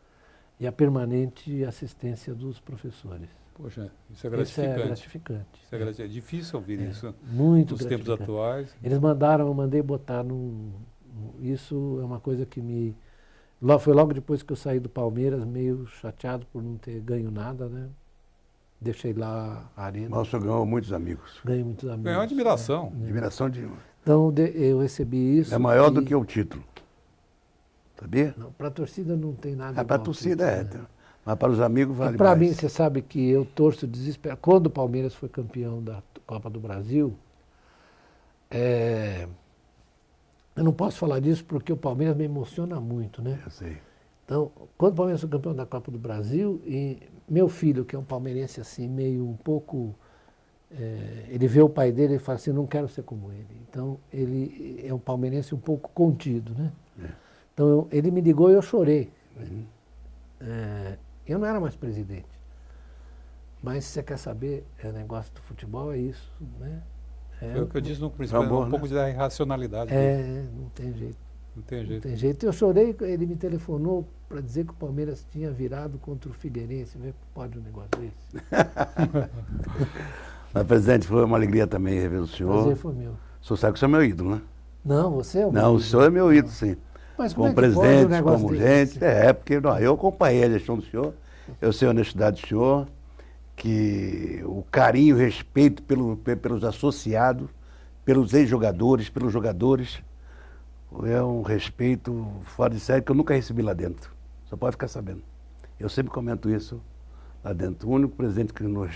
e a permanente assistência dos professores. Poxa, isso é gratificante. Isso é gratificante. Isso é gratificante. É difícil ouvir isso muito nos tempos atuais. Eles eu mandei botar isso é uma coisa que foi logo depois que eu saí do Palmeiras, meio chateado por não ter ganho nada, né? Deixei lá a arena. Mas o senhor ganhou muitos amigos. Ganhei muitos amigos. Ganhou admiração. Admiração de... Então eu recebi isso. É maior do que o título. Sabia? Não, para a torcida não tem nada. Para a torcida mas para os amigos vale mais. Para mim, você sabe que eu torço desesperado. Quando o Palmeiras foi campeão da Copa do Brasil, eu não posso falar disso porque o Palmeiras me emociona muito, né? Eu sei. Então, quando o Palmeiras foi campeão da Copa do Brasil, e meu filho, que é um palmeirense assim, meio um pouco... ele vê o pai dele e fala assim, não quero ser como ele. Então, ele é um palmeirense um pouco contido, né? Então, ele me ligou e eu chorei. Eu não era mais presidente. Mas se você quer saber, o negócio do futebol é isso, né? Foi o que eu disse no princípio, um pouco da irracionalidade. Não tem jeito. Não tem jeito. Não tem jeito. Eu chorei, ele me telefonou para dizer que o Palmeiras tinha virado contra o Figueirense. Vê, pode um negócio desse. Mas, presidente, foi uma alegria também rever o senhor. O prazer foi meu. O senhor sabe que o senhor é meu ídolo, né? Não, você é o meu Não, ídolo. o senhor é meu ídolo, sim. Mas como pode presidente, como desse? gente. Porque eu acompanhei a gestão do senhor, eu sei a honestidade do senhor, que o carinho e o respeito pelos associados, pelos ex-jogadores, pelos jogadores, é um respeito fora de série que eu nunca recebi lá dentro. Só pode ficar sabendo. Eu sempre comento isso lá dentro. O único presidente que não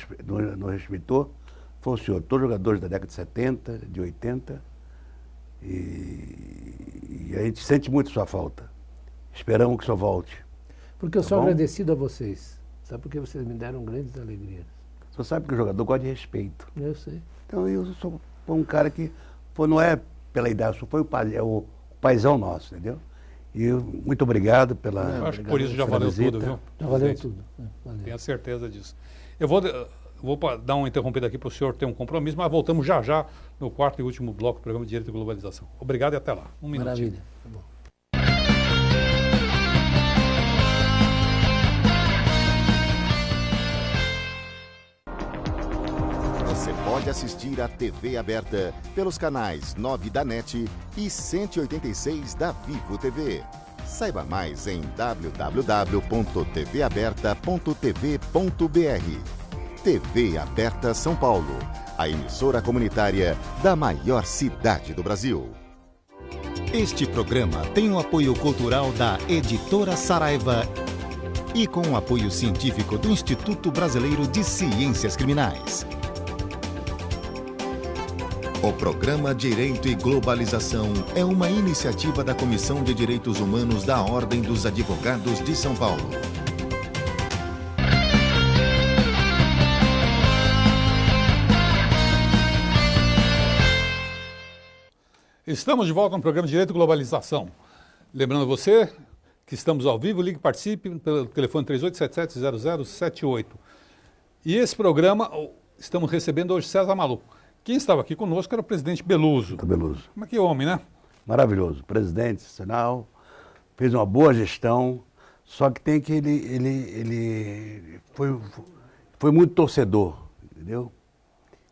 respeitou foi o senhor. Todos os jogadores da década de 70, de 80, e a gente sente muito sua falta. Esperamos que o senhor volte. Porque eu Tá sou bom? agradecido a vocês. Sabe? Porque vocês me deram grandes alegrias. O senhor sabe que o jogador gosta de respeito. Eu sei. Então eu sou um cara que não é pela idade, só foi o paizão nosso, entendeu? E muito obrigado pela. Eu acho que por isso já pela valeu visita. tudo, viu? Já valeu Presidente? tudo. Valeu. Tenho a certeza disso. Eu vou dar uma interrompida aqui para o senhor ter um compromisso, mas voltamos já já no quarto e último bloco do programa Direito e Globalização. Obrigado e até lá. Um minutinho. Maravilha. Tá bom. Você pode assistir a TV aberta pelos canais 9 da NET e 186 da Vivo TV. Saiba mais em www.tvaberta.tv.br. TV Aberta São Paulo, a emissora comunitária da maior cidade do Brasil. Este programa tem o apoio cultural da Editora Saraiva e com o apoio científico do Instituto Brasileiro de Ciências Criminais. O programa Direito e Globalização é uma iniciativa da Comissão de Direitos Humanos da Ordem dos Advogados de São Paulo. Estamos de volta no programa Direito e Globalização. Lembrando você que estamos ao vivo, ligue e participe pelo telefone 3877-0078. E esse programa, estamos recebendo hoje César Maluf. Quem estava aqui conosco era o presidente Beluso. Beluso. Mas que homem, né? Maravilhoso. Presidente, sinal, fez uma boa gestão, só que tem que ele foi muito torcedor, entendeu?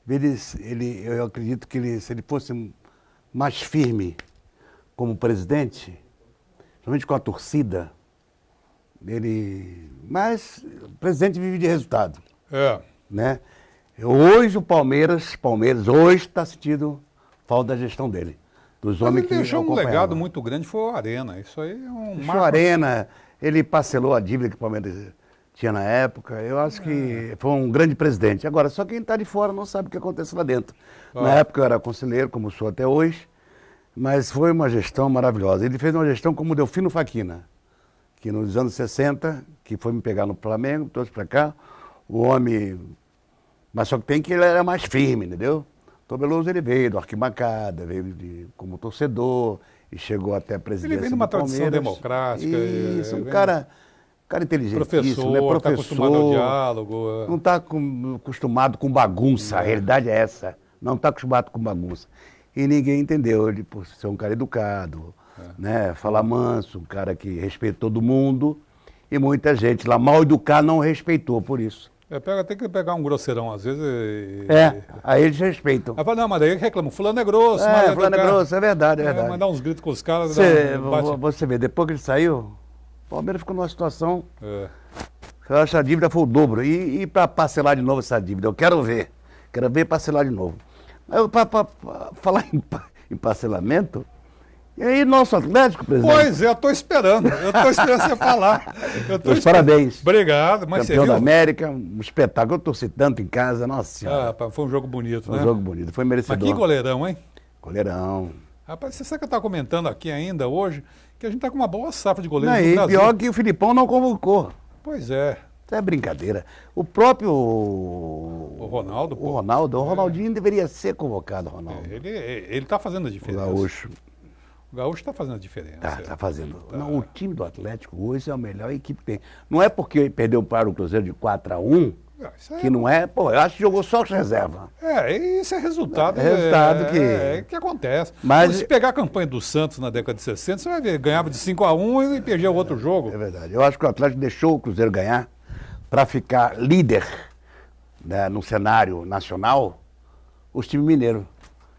Eu acredito que se ele fosse mais firme como presidente, somente com a torcida, mas o presidente vive de resultado, né? Hoje o Palmeiras hoje está sentindo falta da gestão dele. Dos homens que ele deixou um acompanhavam. legado muito grande, foi o Arena. Isso aí é um Deixou a Arena, ele parcelou a dívida que o Palmeiras tinha na época. Eu acho que foi um grande presidente. Agora, só quem está de fora não sabe o que acontece lá dentro. Na época eu era conselheiro, como sou até hoje, mas foi uma gestão maravilhosa. Ele fez uma gestão como o Delfino Facchina, que nos anos 60, que foi me pegar no Flamengo, trouxe para cá, o homem... Mas só que tem que ele era mais firme, entendeu? O Beluso ele veio do arquibancada, veio como torcedor e chegou até a presidência. Ele vem de uma do tradição Palmeiras. democrática. Isso, um cara inteligentíssimo, professor, né? Está acostumado ao diálogo. Não está acostumado com bagunça, a realidade é essa. Não está acostumado com bagunça. E ninguém entendeu ele por ser um cara educado, né? Falar manso, um cara que respeita todo mundo. E muita gente lá mal educada não respeitou por isso. Tem que pegar um grosseirão às vezes. Aí eles respeitam. Não, mas daí reclamam, fulano é grosso. Fulano é grosso, é verdade, é verdade. Mandar uns gritos com os caras. Você vê, depois que ele saiu, o Palmeiras ficou numa situação... Eu acho que a dívida foi o dobro. E para parcelar de novo essa dívida, eu quero ver parcelar de novo. Para falar em parcelamento... E aí, nosso Atlético, presidente? Pois é, eu estou esperando você falar. Parabéns. Obrigado. Mas campeão da América, um espetáculo. Eu torci tanto em casa, nossa senhora. Foi um jogo bonito, Foi um jogo bonito, foi merecedor. Mas que goleirão, hein? Goleirão. Rapaz, você sabe que eu estava comentando aqui ainda hoje, que a gente está com uma boa safra de goleiros no E Brasil. pior que o Filipão não convocou. Pois é. Isso é brincadeira. O próprio... O Ronaldo. O Ronaldinho deveria ser convocado, Ronaldo. Ele está fazendo a diferença. O Gaúcho. O Gaúcho está fazendo a diferença. Tá fazendo. Não, o time do Atlético hoje é a melhor equipe que tem. Não é porque perdeu para o Cruzeiro de 4-1, que não é... Pô, eu acho que jogou só com reserva. Isso é resultado. Que acontece. Mas se pegar a campanha do Santos na década de 60, você vai ver, ganhava de 5-1 e perdia o outro jogo. É verdade. Eu acho que o Atlético deixou o Cruzeiro ganhar para ficar líder, né, no cenário nacional, os times mineiros.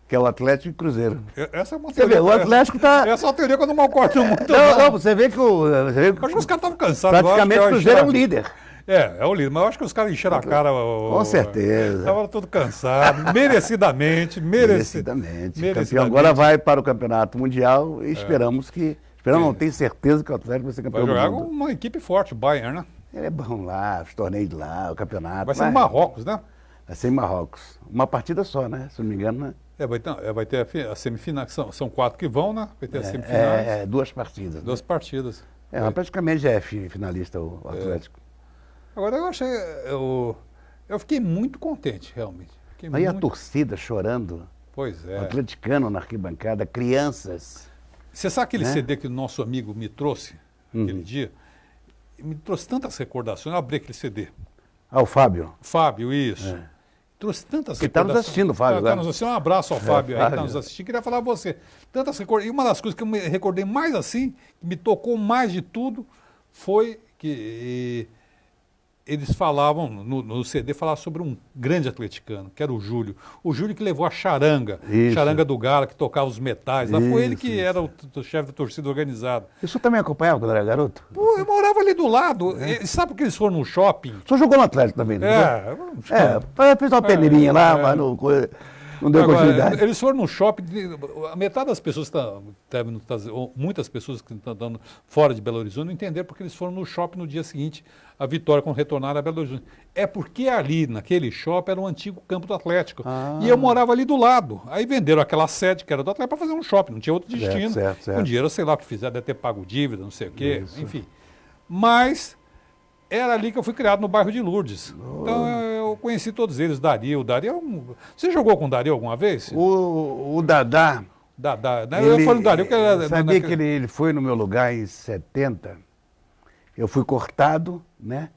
Que é o Atlético e Cruzeiro. Essa é uma teoria. Você vê, o Atlético está... Essa é uma teoria que eu não concordo muito. Não, você vê que acho que os caras estavam cansados. Praticamente o Cruzeiro é um líder. É o líder. Mas eu acho que os caras encheram a cara. Com certeza. Estavam todos cansados. Merecidamente. Campeão agora vai para o Campeonato Mundial e esperamos, não, tenho certeza que o Atlético vai ser campeão do mundo. Vai jogar com uma equipe forte, o Bayern, né? Ele é bom lá, os torneios lá, o campeonato. Vai ser em Marrocos, né? Vai ser em Marrocos. Uma partida só, né? Se não me engano, né? Vai ter a semifinal, são 4 que vão, né? Vai ter as semifinais. 2 partidas. 2 partidas. Mas praticamente já é finalista o Atlético. Agora eu fiquei muito contente, realmente. Aí a torcida chorando. Pois é. O atleticano na arquibancada, crianças. Você sabe aquele CD que o nosso amigo me trouxe aquele dia? Me trouxe tantas recordações. Eu abri aquele CD. Ah, o Fábio. Fábio, isso. Trouxe tantas recordações. Está nos assistindo, Fábio. Está nos assistindo. Um abraço ao Fábio aí que está nos assistindo. Queria falar a você. Tantas recordações. E uma das coisas que eu me recordei mais assim, que me tocou mais de tudo, foi que eles falavam, no CD, falavam sobre um grande atleticano, que era o Júlio. O Júlio que levou a charanga, charanga do Galo, que tocava os metais. Lá foi ele que era o chefe da torcida organizada. E o senhor também acompanhava quando era garoto? Pô, eu morava ali do lado. Sabe que eles foram no shopping? O senhor jogou no Atlético também, né? Fez uma peneirinha lá, mas não deu continuidade. Eles foram no shopping, a metade das pessoas muitas pessoas que estão andando fora de Belo Horizonte não entenderam porque eles foram no shopping no dia seguinte, a vitória, quando retornaram a Belo Horizonte. É porque ali, naquele shopping, era o antigo campo do Atlético. E eu morava ali do lado. Aí venderam aquela sede que era do Atlético para fazer um shopping, não tinha outro destino. Certo. Com dinheiro, sei lá o que fizeram, deve ter pago dívida, não sei o quê, enfim. Mas era ali que eu fui criado, no bairro de Lourdes. Então eu conheci todos eles, Dario. Você jogou com o Dario alguma vez? O Dadá. Né? Eu falei do Dario que era... Sabia que ele foi no meu lugar em 70. Eu fui cortado, né?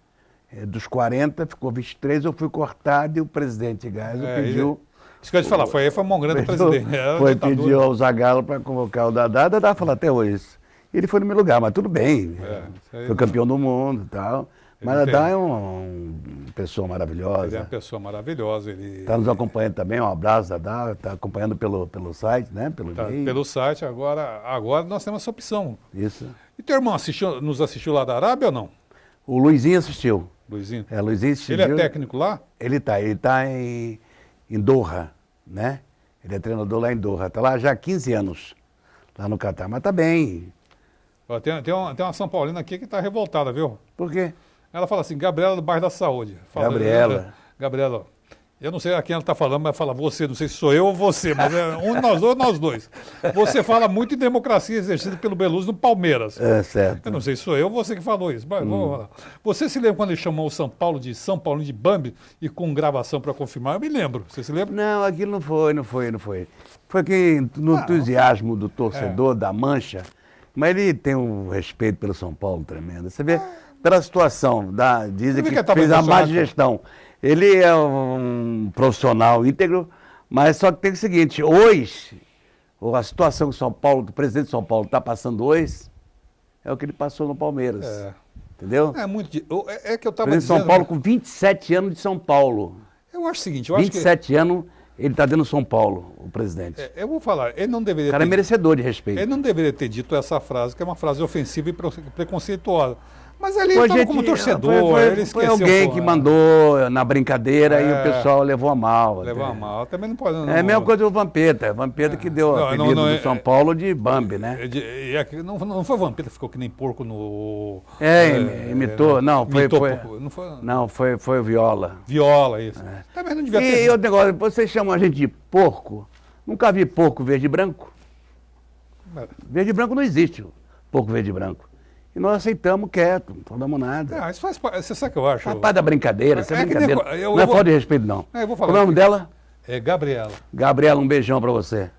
Dos 40, ficou 23, eu fui cortado e o presidente Geisel pediu... Isso que eu ia te falar, foi um grande presidente. Pediu ao Zagallo para convocar o Dadá. Dadá falou até hoje isso. Ele foi no meu lugar, mas tudo bem. Foi campeão do mundo e tal. Mas Dadá é uma pessoa maravilhosa. Ele é uma pessoa maravilhosa. Está nos acompanhando também, um abraço, Dadá. Está acompanhando pelo site, né? Pelo site, agora nós temos essa opção. Isso. E teu irmão nos assistiu lá da Arábia ou não? O Luizinho assistiu. Luizinho? Luizinho assistiu. Ele é técnico lá? Ele está em Doha, né? Ele é treinador lá em Doha. Está lá já há 15 anos, lá no Catar. Mas está bem. Tem uma São Paulina aqui que está revoltada, viu? Por quê? Ela fala assim, Gabriela do bairro da Saúde. Gabriela, eu não sei a quem ela está falando, mas fala você, não sei se sou eu ou você, mas é um de nós dois. Você fala muito em democracia exercida pelo Beluso no Palmeiras. É certo. Eu não sei se sou eu ou você que falou isso. Mas você se lembra quando ele chamou o São Paulo de São Paulo de Bambi e com gravação para confirmar? Eu me lembro. Você se lembra? Não, aquilo não foi. Foi que no entusiasmo do torcedor da Mancha, mas ele tem um respeito pelo São Paulo tremendo. Você vê, pela situação, dizem que fez a má gestão. Ele é um profissional íntegro, mas só que tem o seguinte, hoje, a situação que o presidente de São Paulo está passando hoje, é o que ele passou no Palmeiras. Entendeu? É muito. É que eu estava dizendo. De São Paulo com 27 anos de São Paulo. Eu acho o seguinte, 27 anos, ele está dentro de São Paulo, o presidente. Eu vou falar, ele não deveria. O cara é merecedor de respeito. Ele não deveria ter dito essa frase, que é uma frase ofensiva e preconceituosa. Mas ali ele estava como torcedor, ele esqueceu. Foi alguém que mandou na brincadeira e o pessoal levou a mal. Levou a mal, também não pode... É a mesma coisa do Vampeta, que deu o apelido do São Paulo de Bambi, né? Não foi o Vampeta que ficou que nem porco no... Imitou, foi o Viola. Viola, isso. Também não devia ter... E outro negócio, vocês chamam a gente de porco, nunca vi porco verde e branco? Verde e branco não existe, porco verde e branco. E nós aceitamos quieto, não falamos nada. Isso faz parte, você sabe o que eu acho? Rapaz da brincadeira, isso é brincadeira. Não é falta de respeito, não. Eu vou falar. Qual é o nome dela? É Gabriela. Gabriela, um beijão pra você.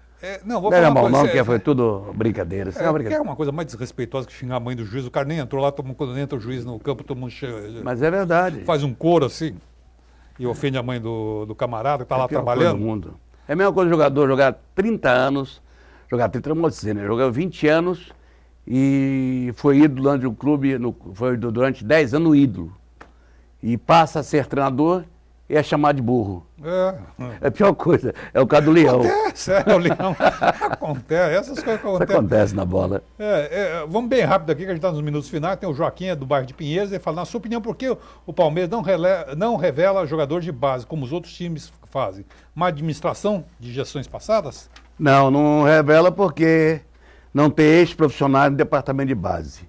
Vou falar uma coisa. Não, que foi tudo brincadeira. É uma coisa mais desrespeitosa que xingar a mãe do juiz. O cara nem entrou lá, quando entra o juiz no campo, todo mundo Mas é verdade. Faz um coro assim e ofende a mãe do camarada que está lá trabalhando. Do mundo. É a mesma coisa do jogador jogar 30 anos, jogar 30 anos, não pode dizer, né? Jogar 20 anos e foi ídolo durante o clube, foi durante 10 anos ídolo. E passa a ser treinador e é chamado de burro. É a pior coisa. É o caso do Leão. Acontece, o Leão. Acontece, essas coisas que acontecem. Isso acontece na bola. Vamos bem rápido aqui, que a gente está nos minutos finais. Tem o Joaquim, do bairro de Pinheiros, ele fala, na sua opinião, por que o Palmeiras não revela jogador de base, como os outros times fazem? Má administração de gestões passadas? Não revela porque não tem ex-profissionais no departamento de base.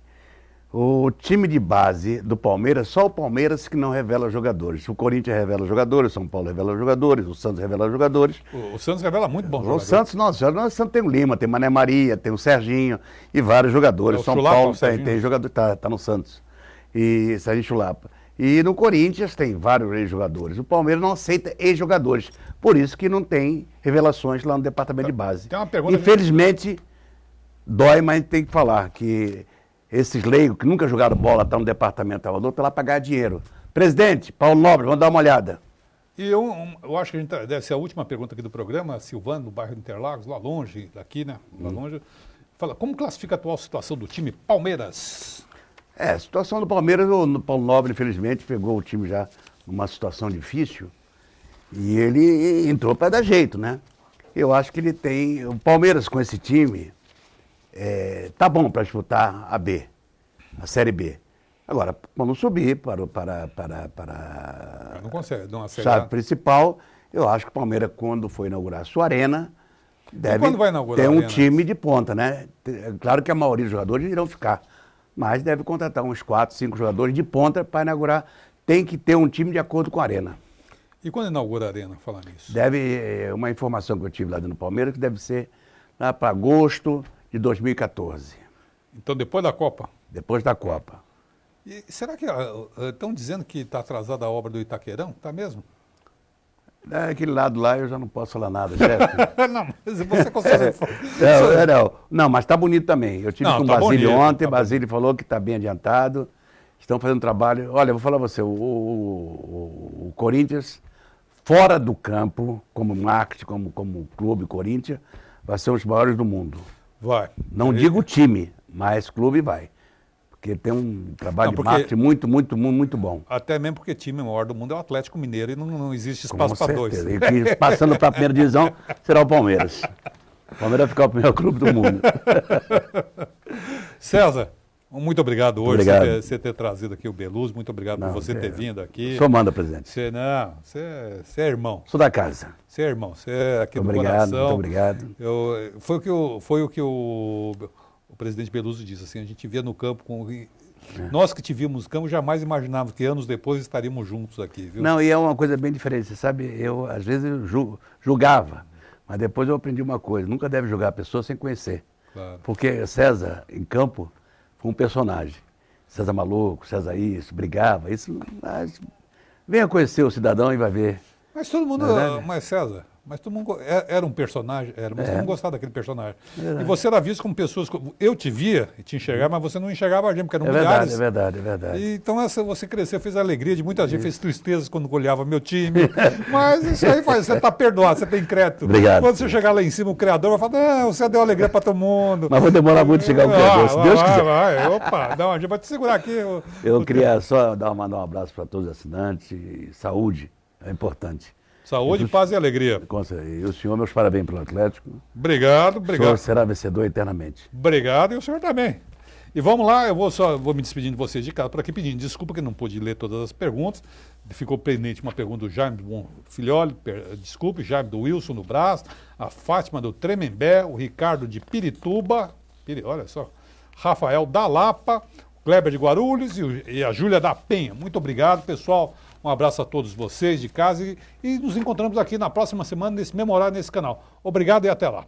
O time de base do Palmeiras, só o Palmeiras que não revela jogadores. O Corinthians revela jogadores, o São Paulo revela jogadores, o Santos revela jogadores. O Santos revela muito bons jogadores. O Santos, nossa, o Santos tem o Lima, tem o Mané Maria, tem o Serginho e vários jogadores. É, o São Chulapa, Paulo o Serginho. tem jogador, tá no Santos. E Serginho Chulapa. E no Corinthians tem vários ex-jogadores. O Palmeiras não aceita ex-jogadores. Por isso que não tem revelações lá no departamento de base. Tem uma pergunta. Infelizmente, dói, mas tem que falar que esses leigos que nunca jogaram bola estão no departamento de Salvador, estão lá para ganhar dinheiro. Presidente, Paulo Nobre, vamos dar uma olhada. E eu acho que deve ser a última pergunta aqui do programa, Silvano, do bairro Interlagos, lá longe daqui, né? Lá longe. Fala, como classifica a atual situação do time Palmeiras? A situação do Palmeiras, o Paulo Nobre, infelizmente, pegou o time já numa situação difícil e ele entrou para dar jeito, né? Eu acho que ele tem... O Palmeiras com esse time tá bom para disputar a B, a Série B. Agora, quando subir para Não consegue, não a acerta. chave principal, eu acho que o Palmeiras, quando for inaugurar a sua arena, deve quando vai inaugurar ter a um arena? time de ponta, né? Claro que a maioria dos jogadores irão ficar, mas deve contratar uns 4, 5 jogadores de ponta para inaugurar. Tem que ter um time de acordo com a arena. E quando inaugura a arena, falar nisso? Deve, uma informação que eu tive lá dentro do Palmeiras, que deve ser lá para agosto de 2014, Então, depois da Copa. depois da Copa. E será que estão dizendo que está atrasada a obra do Itaquerão? Está mesmo? Daquele lado lá eu já não posso falar nada, chefe. Não, mas você consegue... Não, mas está bonito também. Eu tive Não, com o tá Basílio bonito, ontem, tá o Basílio falou que está bem adiantado. Estão fazendo trabalho. Olha, eu vou falar a você, o Corinthians, fora do campo, como marketing, como clube Corinthians, vai ser um dos maiores do mundo. Vai. Não digo time, mas clube vai. Porque tem um trabalho Não, de marketing muito bom. Até mesmo porque time maior do mundo é o Atlético Mineiro e não existe espaço Com para dois. certeza. E que, passando para a primeira divisão, será o Palmeiras. O Palmeiras vai ficar o primeiro clube do mundo. César, muito obrigado hoje por Obrigado. você ter trazido aqui o Beluso. Muito obrigado por você ter vindo aqui. O senhor manda, presidente. Você é irmão. Sou da casa. Você é irmão. Você é aqui Muito do obrigado, coração. muito obrigado. Foi o que o presidente Beluso disse. Assim, a gente via no campo com... Nós que te vimos no campo jamais imaginávamos que anos depois estaríamos juntos aqui, viu? Não, e é uma coisa bem diferente. Você sabe, eu às vezes julgava, mas depois eu aprendi uma coisa. Nunca deve julgar a pessoa sem conhecer. Claro. Porque César, em campo, foi um personagem. César maluco, César isso, brigava. Isso, mas venha conhecer o cidadão e vai ver. Mas todo mundo... Mas César... Mas todo mundo era um personagem, mas todo mundo gostava daquele personagem. E você era visto como pessoas... Eu te via e te enxergava, mas você não enxergava a gente, porque eram milhares. É verdade. E, então você cresceu, fez a alegria de muita gente, fez tristezas quando olhava meu time. Mas isso aí você está perdoado, você tem crédito. Obrigado. Quando você chegar lá em cima, o criador vai falar, não, você deu alegria para todo mundo. Mas vou demorar muito a chegar ao criador, se Deus quiser. Opa, não, a gente vai te segurar aqui. Eu queria só mandar um abraço para todos os assinantes. E saúde é importante. Saúde, paz e alegria. E o senhor, meus parabéns pelo Atlético. Obrigado. O senhor será vencedor eternamente. Obrigado e o senhor também. E vamos lá, eu vou me despedindo de vocês de casa por aqui, pedindo desculpa que não pude ler todas as perguntas. Ficou pendente uma pergunta do Jaime do Filholi, desculpe, Jaime do Wilson do Brás, a Fátima do Tremembé, o Ricardo de Pirituba, olha só, Rafael da Lapa, Kleber de Guarulhos e a Júlia da Penha. Muito obrigado, pessoal. Um abraço a todos vocês de casa e nos encontramos aqui na próxima semana, nesse mesmo horário, nesse canal. Obrigado e até lá.